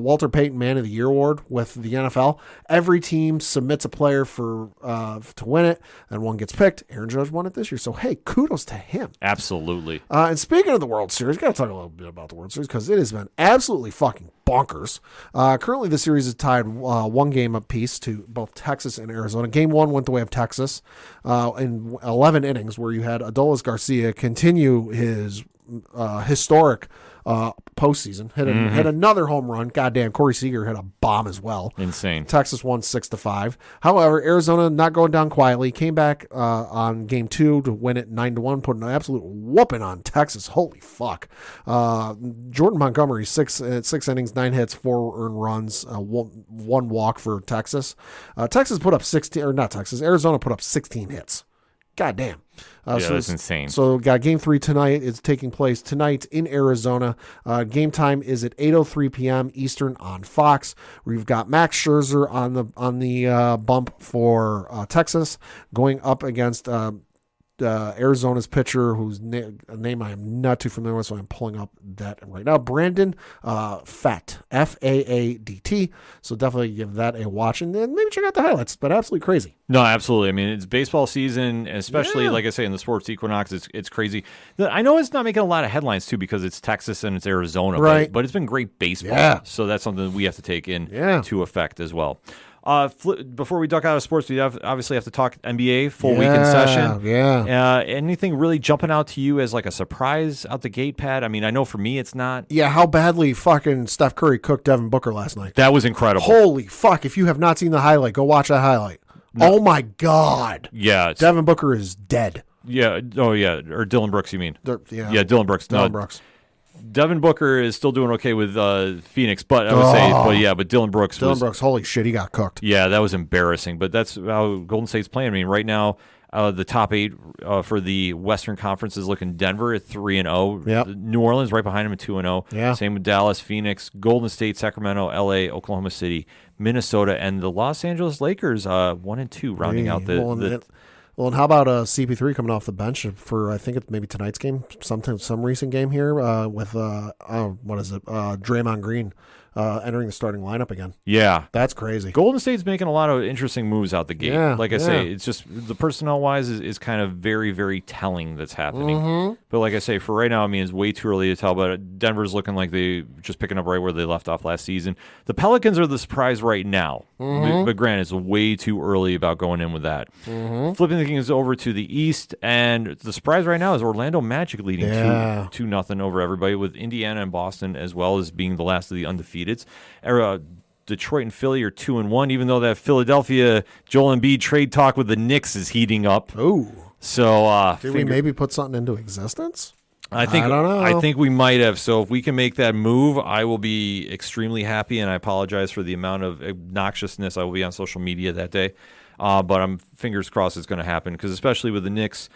Walter Payton Man of the Year award with the NFL. Every team submits a player for to win it, and one gets picked. Aaron Judge won it this year, so hey, kudos to him. Absolutely. And speaking of the World Series, got to talk a little bit about the World Series because it has been absolutely fucking bonkers. Currently, the series is tied 1 game apiece to both Texas and Arizona. Game 1 went the way of Texas in 11 innings, where you had Adolis Garcia continue his historic postseason. Hit another home run. Goddamn, Corey Seager hit a bomb as well. Insane. Texas won 6-5. However, Arizona not going down quietly. Came back on Game 2 to win it 9-1, put an absolute whooping on Texas. Holy fuck. Jordan Montgomery, 6 innings, 9 hits, 4 earned runs, 1 walk for Texas. Texas put up 16, or not Texas, Arizona put up 16 hits. God damn. That's insane. So got Game 3 tonight. It's taking place tonight in Arizona. Game time is at 8:03 p.m. Eastern on Fox. We've got Max Scherzer on the bump for Texas, going up against Arizona's pitcher, whose a name I am not too familiar with, so I'm pulling up that right now. Brandon Fett, Faadt. So definitely give that a watch, and then maybe check out the highlights. But absolutely crazy. No, absolutely. I mean, it's baseball season, and especially, like I say, in the sports equinox, it's crazy. I know it's not making a lot of headlines, too, because it's Texas and it's Arizona, right? But it's been great baseball. Yeah. So that's something that we have to take into effect as well. Before we duck out of sports, we obviously have to talk NBA, full week in session. Yeah. Anything really jumping out to you as like a surprise out the gate, Pat? I mean, I know for me it's not. Yeah, how badly fucking Steph Curry cooked Devin Booker last night. That was incredible. Holy fuck. If you have not seen the highlight, go watch that highlight. No. Oh, my God. Yeah. Devin Booker is dead. Yeah. Oh, yeah. Or Dylan Brooks, you mean? Yeah, Dylan Brooks. Dylan Brooks. Devin Booker is still doing okay with Phoenix, but I would say, but Dylan Brooks. Holy shit, he got cooked. Yeah, that was embarrassing. But that's how Golden State's playing. I mean, right now, the top 8 for the Western Conference is looking Denver at 3-0. Yep. New Orleans right behind them at 2-0. Yeah. Same with Dallas, Phoenix, Golden State, Sacramento, LA, Oklahoma City, Minnesota, and the Los Angeles Lakers 1-2, rounding out the. Well, and how about CP3 coming off the bench for, I think it's maybe tonight's game, some recent game here with, Draymond Green entering the starting lineup again. Yeah. That's crazy. Golden State's making a lot of interesting moves out the gate. Yeah, like I say, it's just the personnel-wise is kind of very, very telling that's happening. Mm-hmm. But like I say, for right now, I mean, it's way too early to tell, but Denver's looking like they just picking up right where they left off last season. The Pelicans are the surprise right now. Mm-hmm. But granted, it's way too early about going in with that. Mm-hmm. Flipping things over to the East, and the surprise right now is Orlando Magic leading 2-0 over everybody, with Indiana and Boston as well as being the last of the undefeateds. Detroit and Philly are 2-1, even though that Philadelphia Joel Embiid trade talk with the Knicks is heating up. Ooh. So did we maybe put something into existence? I don't know. I think we might have. So if we can make that move, I will be extremely happy, and I apologize for the amount of obnoxiousness I will be on social media that day. But I'm fingers crossed it's going to happen, because especially with the Knicks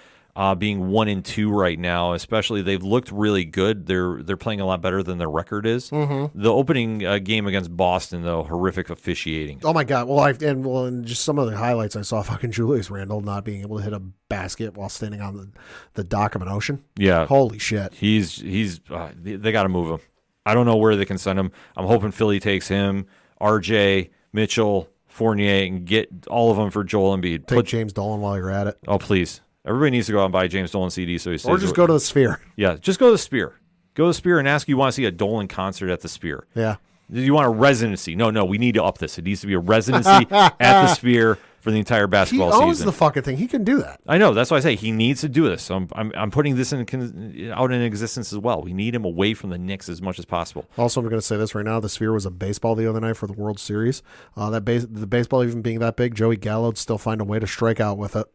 being 1-2 right now, especially they've looked really good. They're playing a lot better than their record is. Mm-hmm. The opening game against Boston, though, horrific officiating. Oh my God! Well, and just some of the highlights I saw, fucking Julius Randle not being able to hit a basket while standing on the dock of an ocean. Yeah, holy shit. He's they got to move him. I don't know where they can send him. I'm hoping Philly takes him, RJ, Mitchell, Fournier, and get all of them for Joel Embiid. Take James Dolan while you're at it. Oh, please. Everybody needs to go out and buy James Dolan CD so he stays. Or just go to the Sphere. Yeah, just go to the Sphere. Go to the Sphere and ask you want to see a Dolan concert at the Sphere. Yeah. Do you want a residency? No, we need to up this. It needs to be a residency at the Sphere for the entire basketball season. He owns the fucking thing. He can do that. I know. That's why I say he needs to do this. So I'm putting this out in existence as well. We need him away from the Knicks as much as possible. Also, I'm going to say this right now. The Sphere was a baseball the other night for the World Series. The baseball even being that big, Joey Gallo'd still find a way to strike out with it.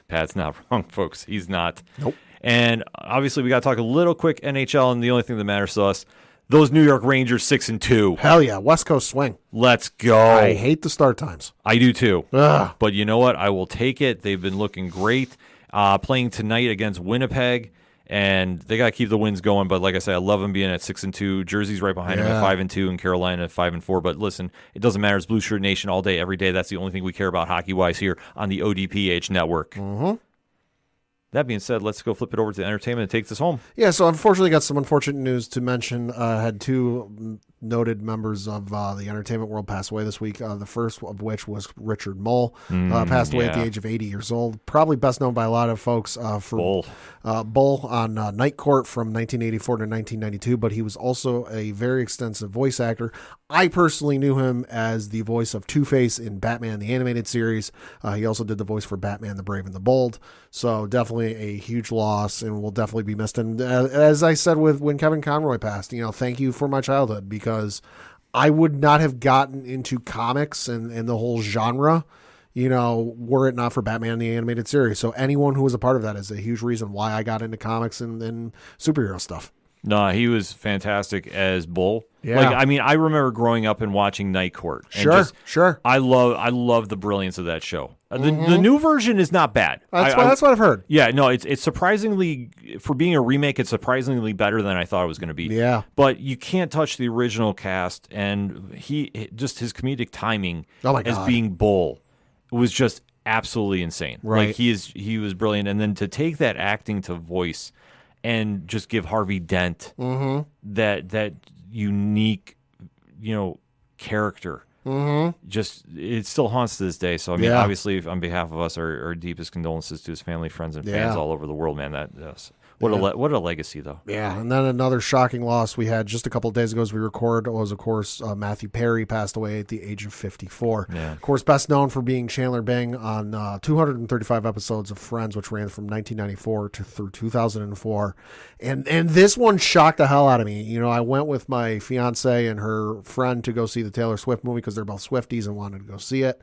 Pat's not wrong, folks. He's not. Nope. And obviously, we got to talk a little quick NHL, and the only thing that matters to us, those New York Rangers 6-2. Hell yeah, West Coast swing. Let's go. I hate the start times. I do too. Ugh. But you know what? I will take it. They've been looking great. Playing tonight against Winnipeg, and they got to keep the wins going. But like I said, I love them being at 6-2. Jersey's right behind them at 5-2, and Carolina at 5-4. But listen, it doesn't matter. It's Blue Shirt Nation all day, every day. That's the only thing we care about hockey-wise here on the ODPH network. Mm-hmm. That being said, let's go flip it over to entertainment and take this home. Yeah, so unfortunately got some unfortunate news to mention. Had two noted members of the entertainment world pass away this week. The first of which was Richard Mole, passed away at the age of 80 years old. Probably best known by a lot of folks for Bull on Night Court from 1984 to 1992, but he was also a very extensive voice actor. I personally knew him as the voice of Two-Face in Batman the Animated Series. He also did the voice for Batman the Brave and the Bold. So definitely a huge loss, and will definitely be missed. And as I said when Kevin Conroy passed, thank you for my childhood, because I would not have gotten into comics and the whole genre, were it not for Batman the Animated Series. So anyone who was a part of that is a huge reason why I got into comics and superhero stuff. No, he was fantastic as Bull. Yeah. I remember growing up and watching Night Court. And sure. I love the brilliance of that show. The new version is not bad. That's what I've heard. Yeah, no, it's surprisingly, for being a remake, it's surprisingly better than I thought it was going to be. Yeah. But you can't touch the original cast, and his comedic timing as being Bull was just absolutely insane. Right. Like he was brilliant, and then to take that acting to voice and just give Harvey Dent that unique, character. Just it still haunts to this day. So I mean, obviously, on behalf of us, our deepest condolences to his family, friends, and fans all over the world. Man, what a legacy, though. Yeah, and then another shocking loss we had just a couple of days ago as we record was, of course, Matthew Perry passed away at the age of 54. Yeah. Of course, best known for being Chandler Bing on 235 episodes of Friends, which ran from 1994 through 2004. And this one shocked the hell out of me. You know, I went with my fiance and her friend to go see the Taylor Swift movie because they're both Swifties and wanted to go see it.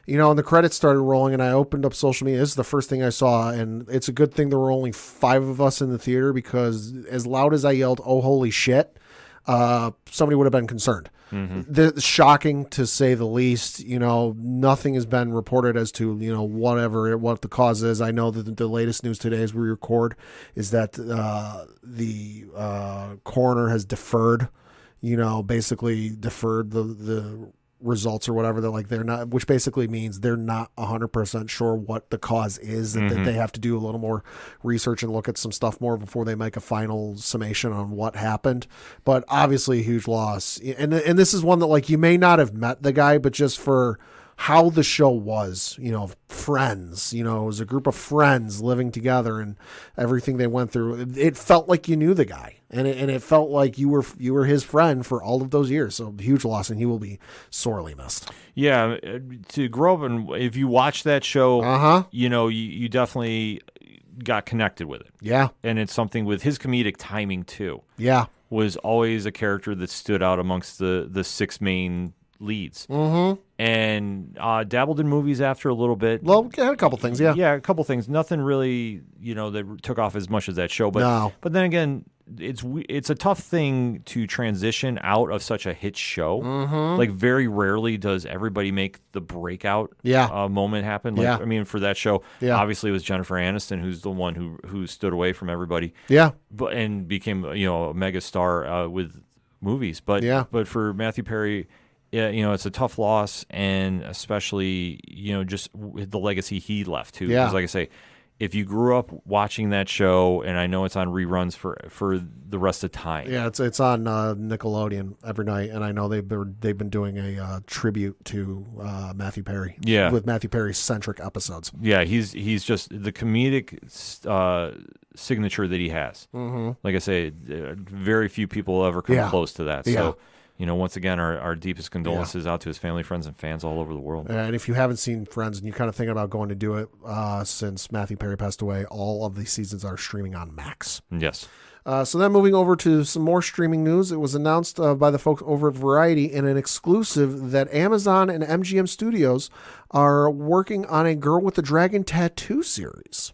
You know, and the credits started rolling, and I opened up social media. This is the first thing I saw, and it's a good thing there were only 5 of us in the theater, because as loud as I yelled, "Oh, holy shit," somebody would have been concerned. Shocking, to say the least. You know, nothing has been reported as to, what the cause is. I know that the latest news today as we record is that the coroner has deferred, basically deferred the results or whatever. They're not, which basically means they're not 100% sure what the cause is, that they have to do a little more research and look at some stuff more before they make a final summation on what happened. But obviously a huge loss. And this is one that, like, you may not have met the guy, but just for how the show was, friends, it was a group of friends living together and everything they went through. It felt like you knew the guy, and it felt like you were his friend for all of those years. So huge loss, and he will be sorely missed. Yeah, to grow up, and if you watch that show, you definitely got connected with it. Yeah. And it's something with his comedic timing too. Yeah. Was always a character that stood out amongst the 6 main leads. And dabbled in movies after a little bit. Well, had a couple things, yeah. Yeah, a couple things. Nothing really, that took off as much as that show. But No. But then again, it's a tough thing to transition out of such a hit show. Like, very rarely does everybody make the breakout moment happen. Like, I mean, for that show, obviously it was Jennifer Aniston, who's the one who stood away from everybody. Yeah. And became, a mega star with movies. But for Matthew Perry, yeah, it's a tough loss, and especially, just the legacy he left too. Yeah. Because, like I say, if you grew up watching that show, and I know it's on reruns for the rest of time. Yeah, it's on Nickelodeon every night, and I know they've been doing a tribute to Matthew Perry. Yeah. With Matthew Perry centric episodes. Yeah, he's just the comedic signature that he has. Like I say, very few people ever come close to that. So. Once again, our deepest condolences out to his family, friends, and fans all over the world. And if you haven't seen Friends and you're kind of thinking about going to do it, since Matthew Perry passed away, all of these seasons are streaming on Max. Yes. So then moving over to some more streaming news, it was announced by the folks over at Variety in an exclusive that Amazon and MGM Studios are working on a Girl with the Dragon Tattoo series.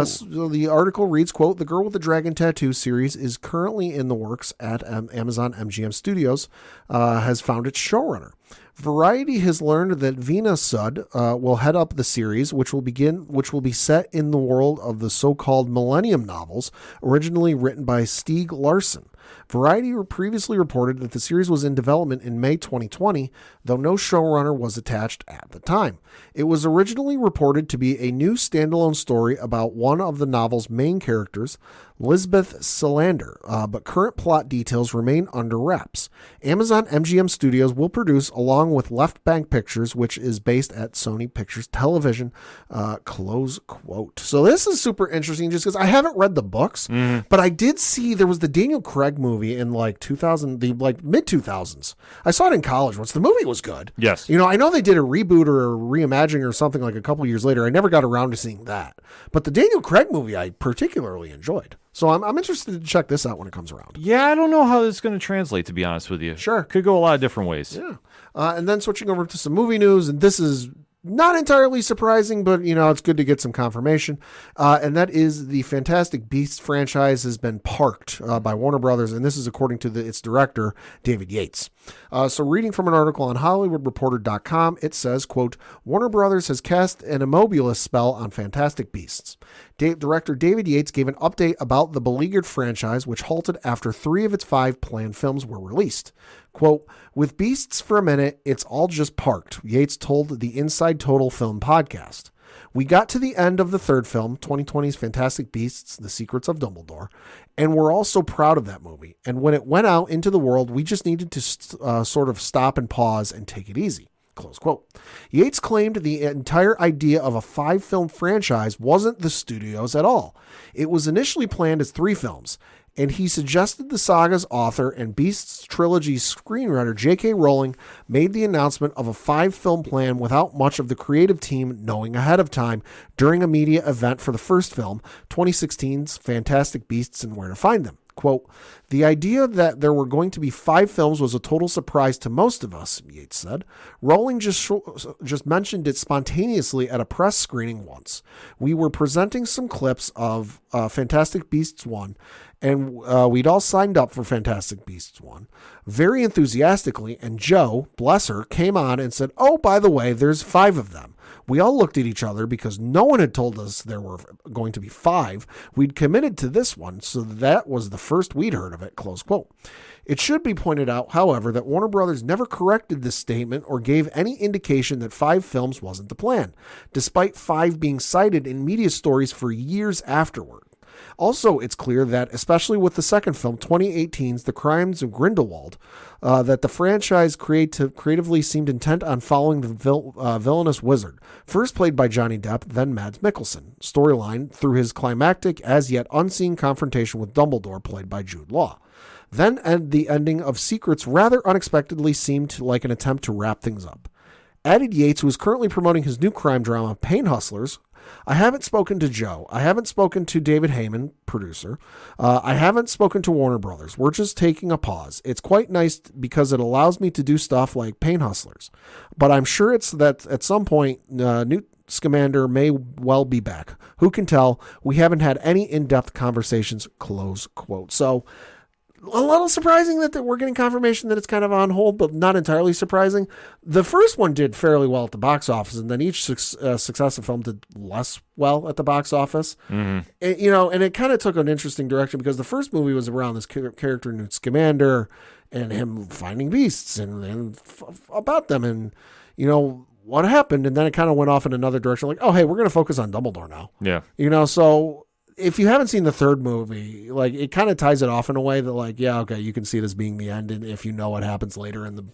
So the article reads, quote, "The Girl with the Dragon Tattoo series is currently in the works at Amazon MGM Studios, has found its showrunner. Variety has learned that Veena Sud will head up the series, which will be set in the world of the so-called Millennium novels, originally written by Stieg Larsson. Variety previously reported that the series was in development in May 2020, though no showrunner was attached at the time. It was originally reported to be a new standalone story about one of the novel's main characters, Lisbeth Salander, but current plot details remain under wraps. Amazon MGM Studios will produce, along with Left Bank Pictures, which is based at Sony Pictures Television, close quote. So this is super interesting just because I haven't read the books, but I did see there was the Daniel Craig movie in like 2000, the like mid 2000s. I saw it in college once. The movie was good. Yes. I know they did a reboot or a reimagining or something like a couple years later. I never got around to seeing that. But the Daniel Craig movie I particularly enjoyed. So I'm interested to check this out when it comes around. Yeah, I don't know how this is going to translate, to be honest with you. Sure. Could go a lot of different ways. Yeah. And then switching over to some movie news, and this is not entirely surprising, but, it's good to get some confirmation. And that is the Fantastic Beasts franchise has been parked by Warner Brothers, and this is according to its director, David Yates. So reading from an article on HollywoodReporter.com, it says, quote, "Warner Brothers has cast an immobilist spell on Fantastic Beasts. Director David Yates gave an update about the beleaguered franchise, which halted after 3 of its 5 planned films were released. Quote, with Beasts for a minute, it's all just parked, Yates told the Inside Total Film podcast. We got to the end of the third film, 2020's Fantastic Beasts, The Secrets of Dumbledore, and we're all so proud of that movie. And when it went out into the world, we just needed to sort of stop and pause and take it easy. Close quote. Yates claimed the entire idea of a 5-film franchise wasn't the studio's at all. It was initially planned as 3 films, and he suggested the saga's author and Beasts trilogy screenwriter J.K. Rowling made the announcement of a 5-film plan without much of the creative team knowing ahead of time during a media event for the first film, 2016's Fantastic Beasts and Where to Find Them. Quote, the idea that there were going to be 5 films was a total surprise to most of us, Yates said. Rowling just mentioned it spontaneously at a press screening once. We were presenting some clips of Fantastic Beasts 1, and we'd all signed up for Fantastic Beasts 1 very enthusiastically, and Jo, bless her, came on and said, oh, by the way, there's 5 of them. We all looked at each other because no one had told us there were going to be 5. We'd committed to this one, so that was the first we'd heard of it, close quote. It should be pointed out, however, that Warner Brothers never corrected this statement or gave any indication that 5 films wasn't the plan, despite 5 being cited in media stories for years afterward. Also, it's clear that, especially with the second film, 2018's The Crimes of Grindelwald, that the franchise creatively seemed intent on following the villainous wizard, first played by Johnny Depp, then Mads Mikkelsen, storyline through his climactic, as yet unseen confrontation with Dumbledore, played by Jude Law. Then the ending of Secrets rather unexpectedly seemed like an attempt to wrap things up. Added Yates, who is currently promoting his new crime drama, Pain Hustlers. I haven't spoken to Joe. I haven't spoken to David Heyman, producer. I haven't spoken to Warner Brothers. We're just taking a pause. It's quite nice because it allows me to do stuff like Pain Hustlers. But I'm sure it's that at some point, Newt Scamander may well be back. Who can tell? We haven't had any in-depth conversations, close quote. So, a little surprising that we're getting confirmation that it's kind of on hold, but not entirely surprising. The first one did fairly well at the box office, and then each successive film did less well at the box office. Mm-hmm. And it kind of took an interesting direction because the first movie was around this character Newt Scamander and him finding beasts and about them and, what happened. And then it kind of went off in another direction, like, oh, hey, we're going to focus on Dumbledore now. Yeah. So if you haven't seen the third movie, like, it kind of ties it off in a way that, like, yeah, okay, you can see this being the end, and if you know what happens later in the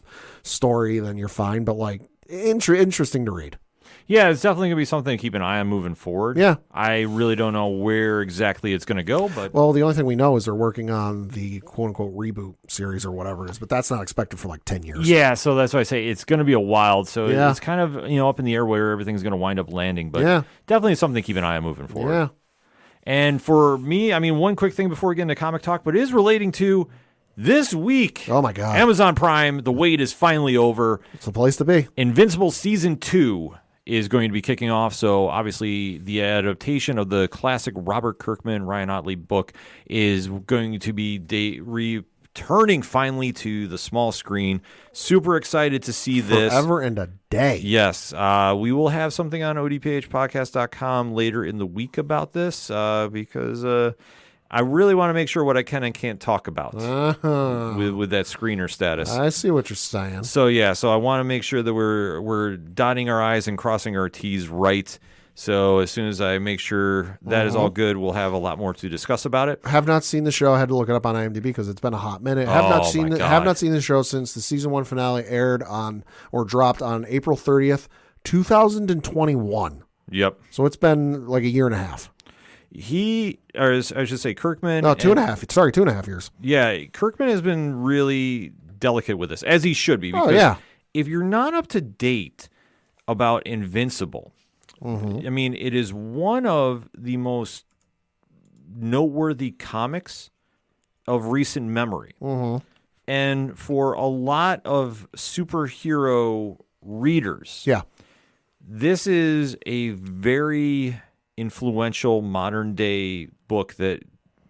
story, then you're fine. But, like, interesting to read. Yeah, it's definitely going to be something to keep an eye on moving forward. Yeah. I really don't know where exactly it's going to go, but... Well, the only thing we know is they're working on the quote-unquote reboot series or whatever it is, but that's not expected for, like, 10 years. Yeah, so that's why I say it's going to be a while. So yeah. It's kind of, up in the air where everything's going to wind up landing, but yeah. Definitely something to keep an eye on moving forward. Yeah. And for me, one quick thing before we get into comic talk, but it is relating to this week. Oh, my God. Amazon Prime, the wait is finally over. It's the place to be. Invincible Season 2 is going to be kicking off. So, obviously, the adaptation of the classic Robert Kirkman, Ryan Ottley book is going to be returning finally to the small screen. Super excited to see this. Forever and a day. Yes. We will have something on odphpodcast.com later in the week about this because I really want to make sure what I can and can't talk about with that screener status. I see what you're saying. So, yeah. So I want to make sure that we're dotting our I's and crossing our T's right. So as soon as I make sure that is all good, we'll have a lot more to discuss about it. Have not seen the show. I had to look it up on IMDb because it's been a hot minute. Have not seen the show since the season 1 finale aired on or dropped on April 30th, 2021. Yep. So it's been like a year and a half. I should say Kirkman. No, 2.5. Sorry, 2.5 years. Yeah, Kirkman has been really delicate with this, as he should be. Because if you're not up to date about Invincible, it is one of the most noteworthy comics of recent memory. And for a lot of superhero readers, this is a very influential modern day book that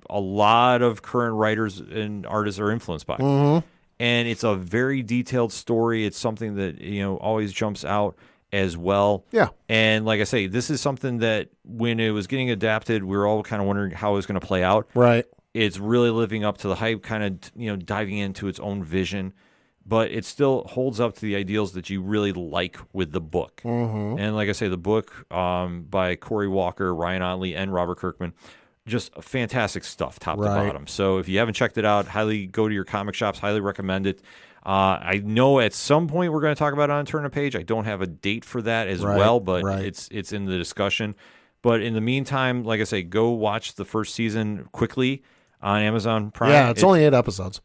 a lot of current writers and artists are influenced by. And it's a very detailed story. It's something that, always jumps out as well. Yeah. And like I say, this is something that when it was getting adapted, we were all kind of wondering how it was going to play out. Right. It's really living up to the hype, kind of, diving into its own vision. but it still holds up to the ideals that you really like with the book. And like I say, the book by Corey Walker, Ryan Otley, and Robert Kirkman, just fantastic stuff, top to bottom. So if you haven't checked it out, highly go to your comic shops, highly recommend it. I know at some point we're going to talk about it on Turn a Page. I don't have a date for that as well, but it's in the discussion. But in the meantime, like I say, go watch the first season quickly on Amazon Prime. Yeah, it's only 8 episodes.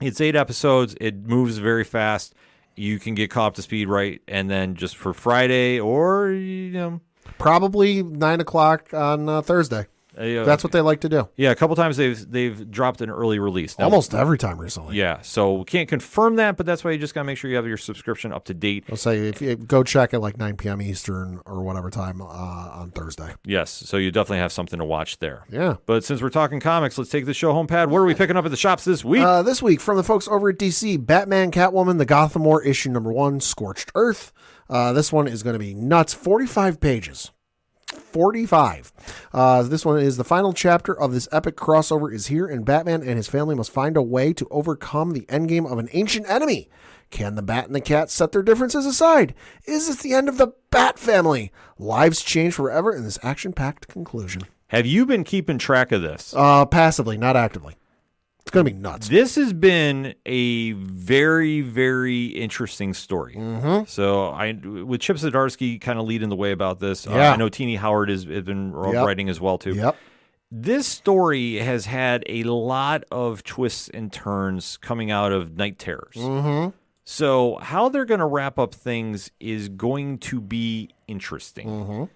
It's 8 episodes. It moves very fast. You can get caught up to speed and then just for Friday or, Probably 9 o'clock on Thursday. That's what they like to do. Yeah, a couple times they've dropped an early release. Now, almost every time recently. Yeah, so we can't confirm that, but that's why you just got to make sure you have your subscription up to date. I'll say if you go check at like 9 p.m. Eastern or whatever time on Thursday. Yes, so you definitely have something to watch there. Yeah. But since we're talking comics, let's take the show home, Pat. What are we picking up at the shops this week? This week from the folks over at DC, Batman, Catwoman, The Gotham War, issue number 1, Scorched Earth. This one is going to be nuts. 45 pages. 45. This one is the final chapter of this epic crossover is here, and Batman and his family must find a way to overcome the endgame of an ancient enemy. Can the Bat and the Cat set their differences aside? Is this the end of the Bat family? Lives change forever in this action-packed conclusion. Have you been keeping track of this? Passively, not actively. It's going to be nuts. This has been a very, very interesting story. So with Chip Zdarsky kind of leading the way about this. I know Teenie Howard has been writing as well, too. Yep. This story has had a lot of twists and turns coming out of Night Terrors. So how they're going to wrap up things is going to be interesting.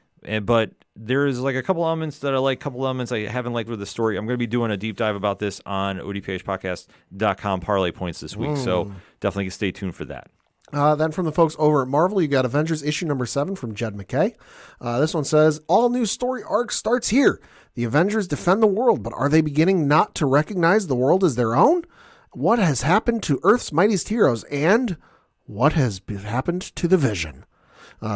But there's like a couple elements that I like, a couple elements I haven't liked with the story. I'm going to be doing a deep dive about this on odphpodcast.com parlay points this week. So definitely stay tuned for that. Then from the folks over at Marvel, you got Avengers issue number 7 from Jed McKay. This one says, all new story arc starts here. The Avengers defend the world, but are they beginning not to recognize the world as their own? What has happened to Earth's mightiest heroes, and what has happened to the Vision?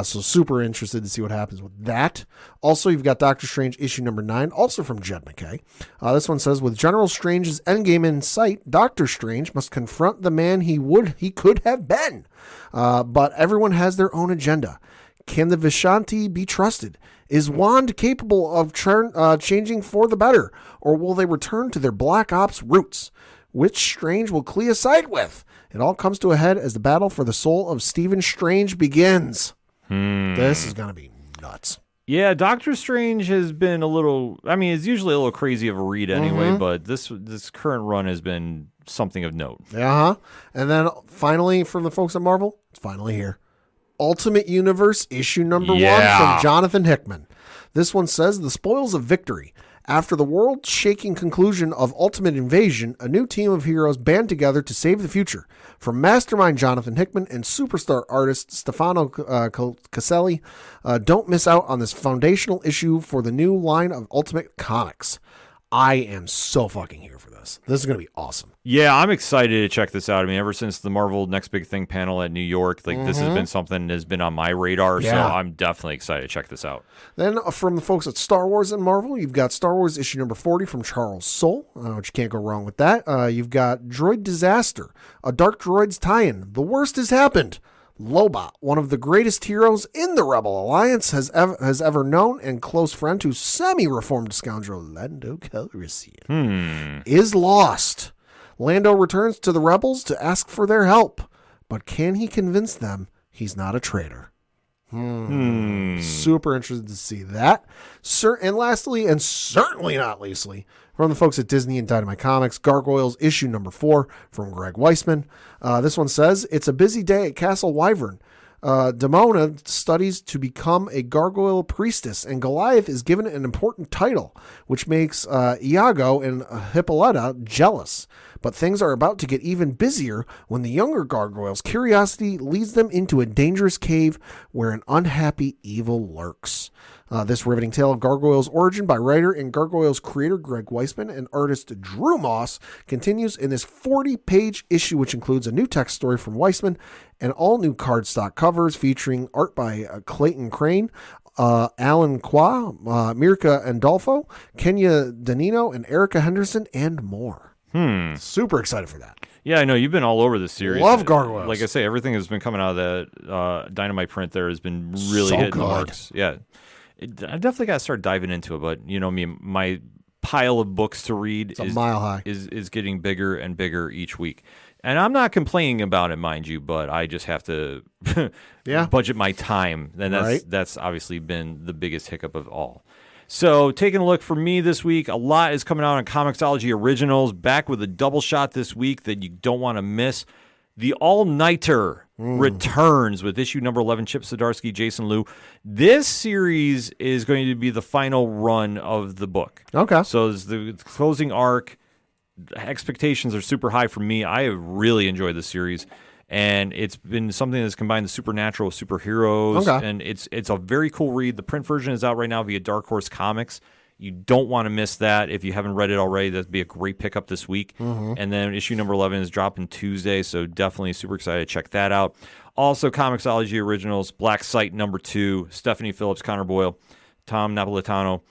So super interested to see what happens with that. Also, you've got Doctor Strange issue number 9, also from Jed McKay. This one says, with General Strange's endgame in sight, Doctor Strange must confront the man he could have been. But everyone has their own agenda. Can the Vishanti be trusted? Is Wand capable of changing for the better? Or will they return to their Black Ops roots? Which Strange will Clea side with? It all comes to a head as the battle for the soul of Stephen Strange begins. This is going to be nuts. Yeah, Doctor Strange has been it's usually a little crazy of a read anyway, but this current run has been something of note. And then finally, from the folks at Marvel, it's finally here. Ultimate Universe issue number 1 from Jonathan Hickman. This one says, the spoils of victory. After the world-shaking conclusion of Ultimate Invasion, a new team of heroes band together to save the future. From mastermind Jonathan Hickman and superstar artist Stefano Caselli, don't miss out on this foundational issue for the new line of Ultimate Comics. I am so fucking here for this. This is going to be awesome. Yeah, I'm excited to check this out. I mean, ever since the Marvel Next Big Thing panel at New York, this has been something that has been on my radar, so I'm definitely excited to check this out. Then from the folks at Star Wars and Marvel, you've got Star Wars issue number 40 from Charles Soule, which you can't go wrong with that. You've got Droid Disaster, a Dark Droids tie-in. The worst has happened. Lobot, one of the greatest heroes in the Rebel Alliance has ever known, and close friend to semi-reformed scoundrel Lando Calrissian, is lost. Lando returns to the Rebels to ask for their help, but can he convince them he's not a traitor? Super interested to see that. And lastly, and certainly not leastly, from the folks at Disney and Dynamite Comics, Gargoyles issue number 4 from Greg Weisman. This one says, it's a busy day at Castle Wyvern. Demona studies to become a gargoyle priestess, and Goliath is given an important title, which makes Iago and Hippolyta jealous. But things are about to get even busier when the younger gargoyles' curiosity leads them into a dangerous cave where an unhappy evil lurks. This riveting tale of Gargoyles' origin by writer and Gargoyles creator Greg Weisman and artist Drew Moss continues in this 40-page issue, which includes a new text story from Weisman and all new cardstock covers featuring art by Clayton Crane, Alan Qua, Mirka Andolfo, Kenya Danino, and Erica Henderson, and more. Super excited for that. Yeah, I know you've been all over this series. Love gargoyles. Like I say, everything has been coming out of that Dynamite print. There has been really So hitting the good. marks. Yeah, I definitely got to start diving into it. But you know me, my pile of books to read It's a mile high. is getting bigger and bigger each week. And I'm not complaining about it, mind you, but I just have to budget my time. And that's obviously been the biggest hiccup of all. So taking a look for me this week, a lot is coming out on Comixology Originals, back with a double shot this week that you don't want to miss. The All-Nighter returns with issue number 11, Chip Zdarsky, Jason Liu. This series is going to be the final run of the book. Okay. So it's the closing arc. Expectations are super high for me. I have really enjoyed the series, and it's been something that's combined the supernatural with superheroes, and it's a very cool read. The print version is out right now via Dark Horse Comics. You don't want to miss that. If you haven't read it already, that'd be a great pickup this week. And then issue number 11 is dropping Tuesday, so definitely super excited to check that out. Also, Comixology Originals, Black Sight number 2, Stephanie Phillips, Connor Boyle, Tom Napolitano.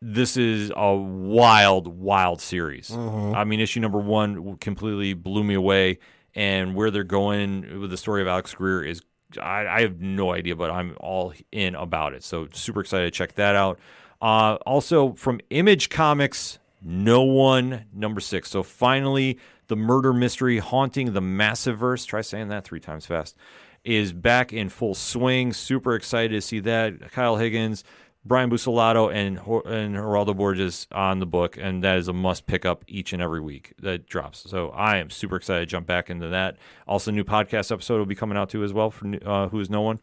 This is a wild, wild series. I mean, issue number 1 completely blew me away, and where they're going with the story of Alex Greer is, I have no idea, but I'm all in about it. So super excited to check that out. Also from Image Comics, No One number 6. So finally, the murder mystery haunting the Massiverse, try saying that 3 times fast, is back in full swing. Super excited to see that. Kyle Higgins, Brian Buccellato, and Geraldo Borges on the book, and that is a must pick up each and every week that drops. So I am super excited to jump back into that. Also, new podcast episode will be coming out too as well for Who Is No One.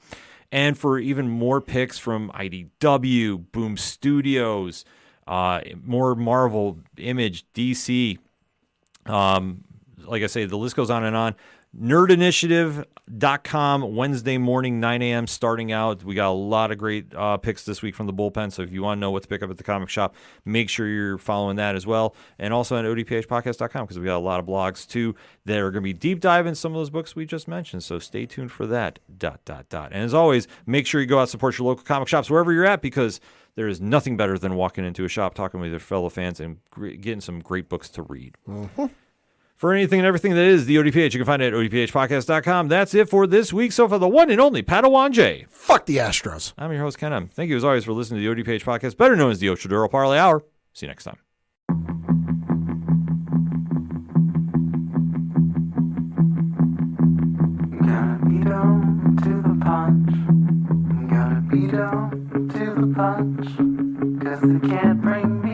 And for even more picks from IDW, Boom Studios, more Marvel, Image, DC. Like I say, the list goes on and on. Nerdinitiative.com, Wednesday morning, 9 a.m. starting out. We got a lot of great picks this week from the bullpen, so if you want to know what to pick up at the comic shop, make sure you're following that as well. And also on odphpodcast.com, because we got a lot of blogs, too, that are going to be deep diving some of those books we just mentioned, so stay tuned for that, ... And as always, make sure you go out and support your local comic shops wherever you're at, because there is nothing better than walking into a shop, talking with your fellow fans, and getting some great books to read. For anything and everything that is the ODPH, you can find it at odphpodcast.com. That's it for this week. So for the one and only Padawan J. Fuck the Astros. I'm your host, Ken M. Thank you as always for listening to the ODPH podcast, better known as the Ochaduro Parlay Hour. See you next time. Gotta be down to the punch. Gotta be down to the punch. 'Cause they can't bring me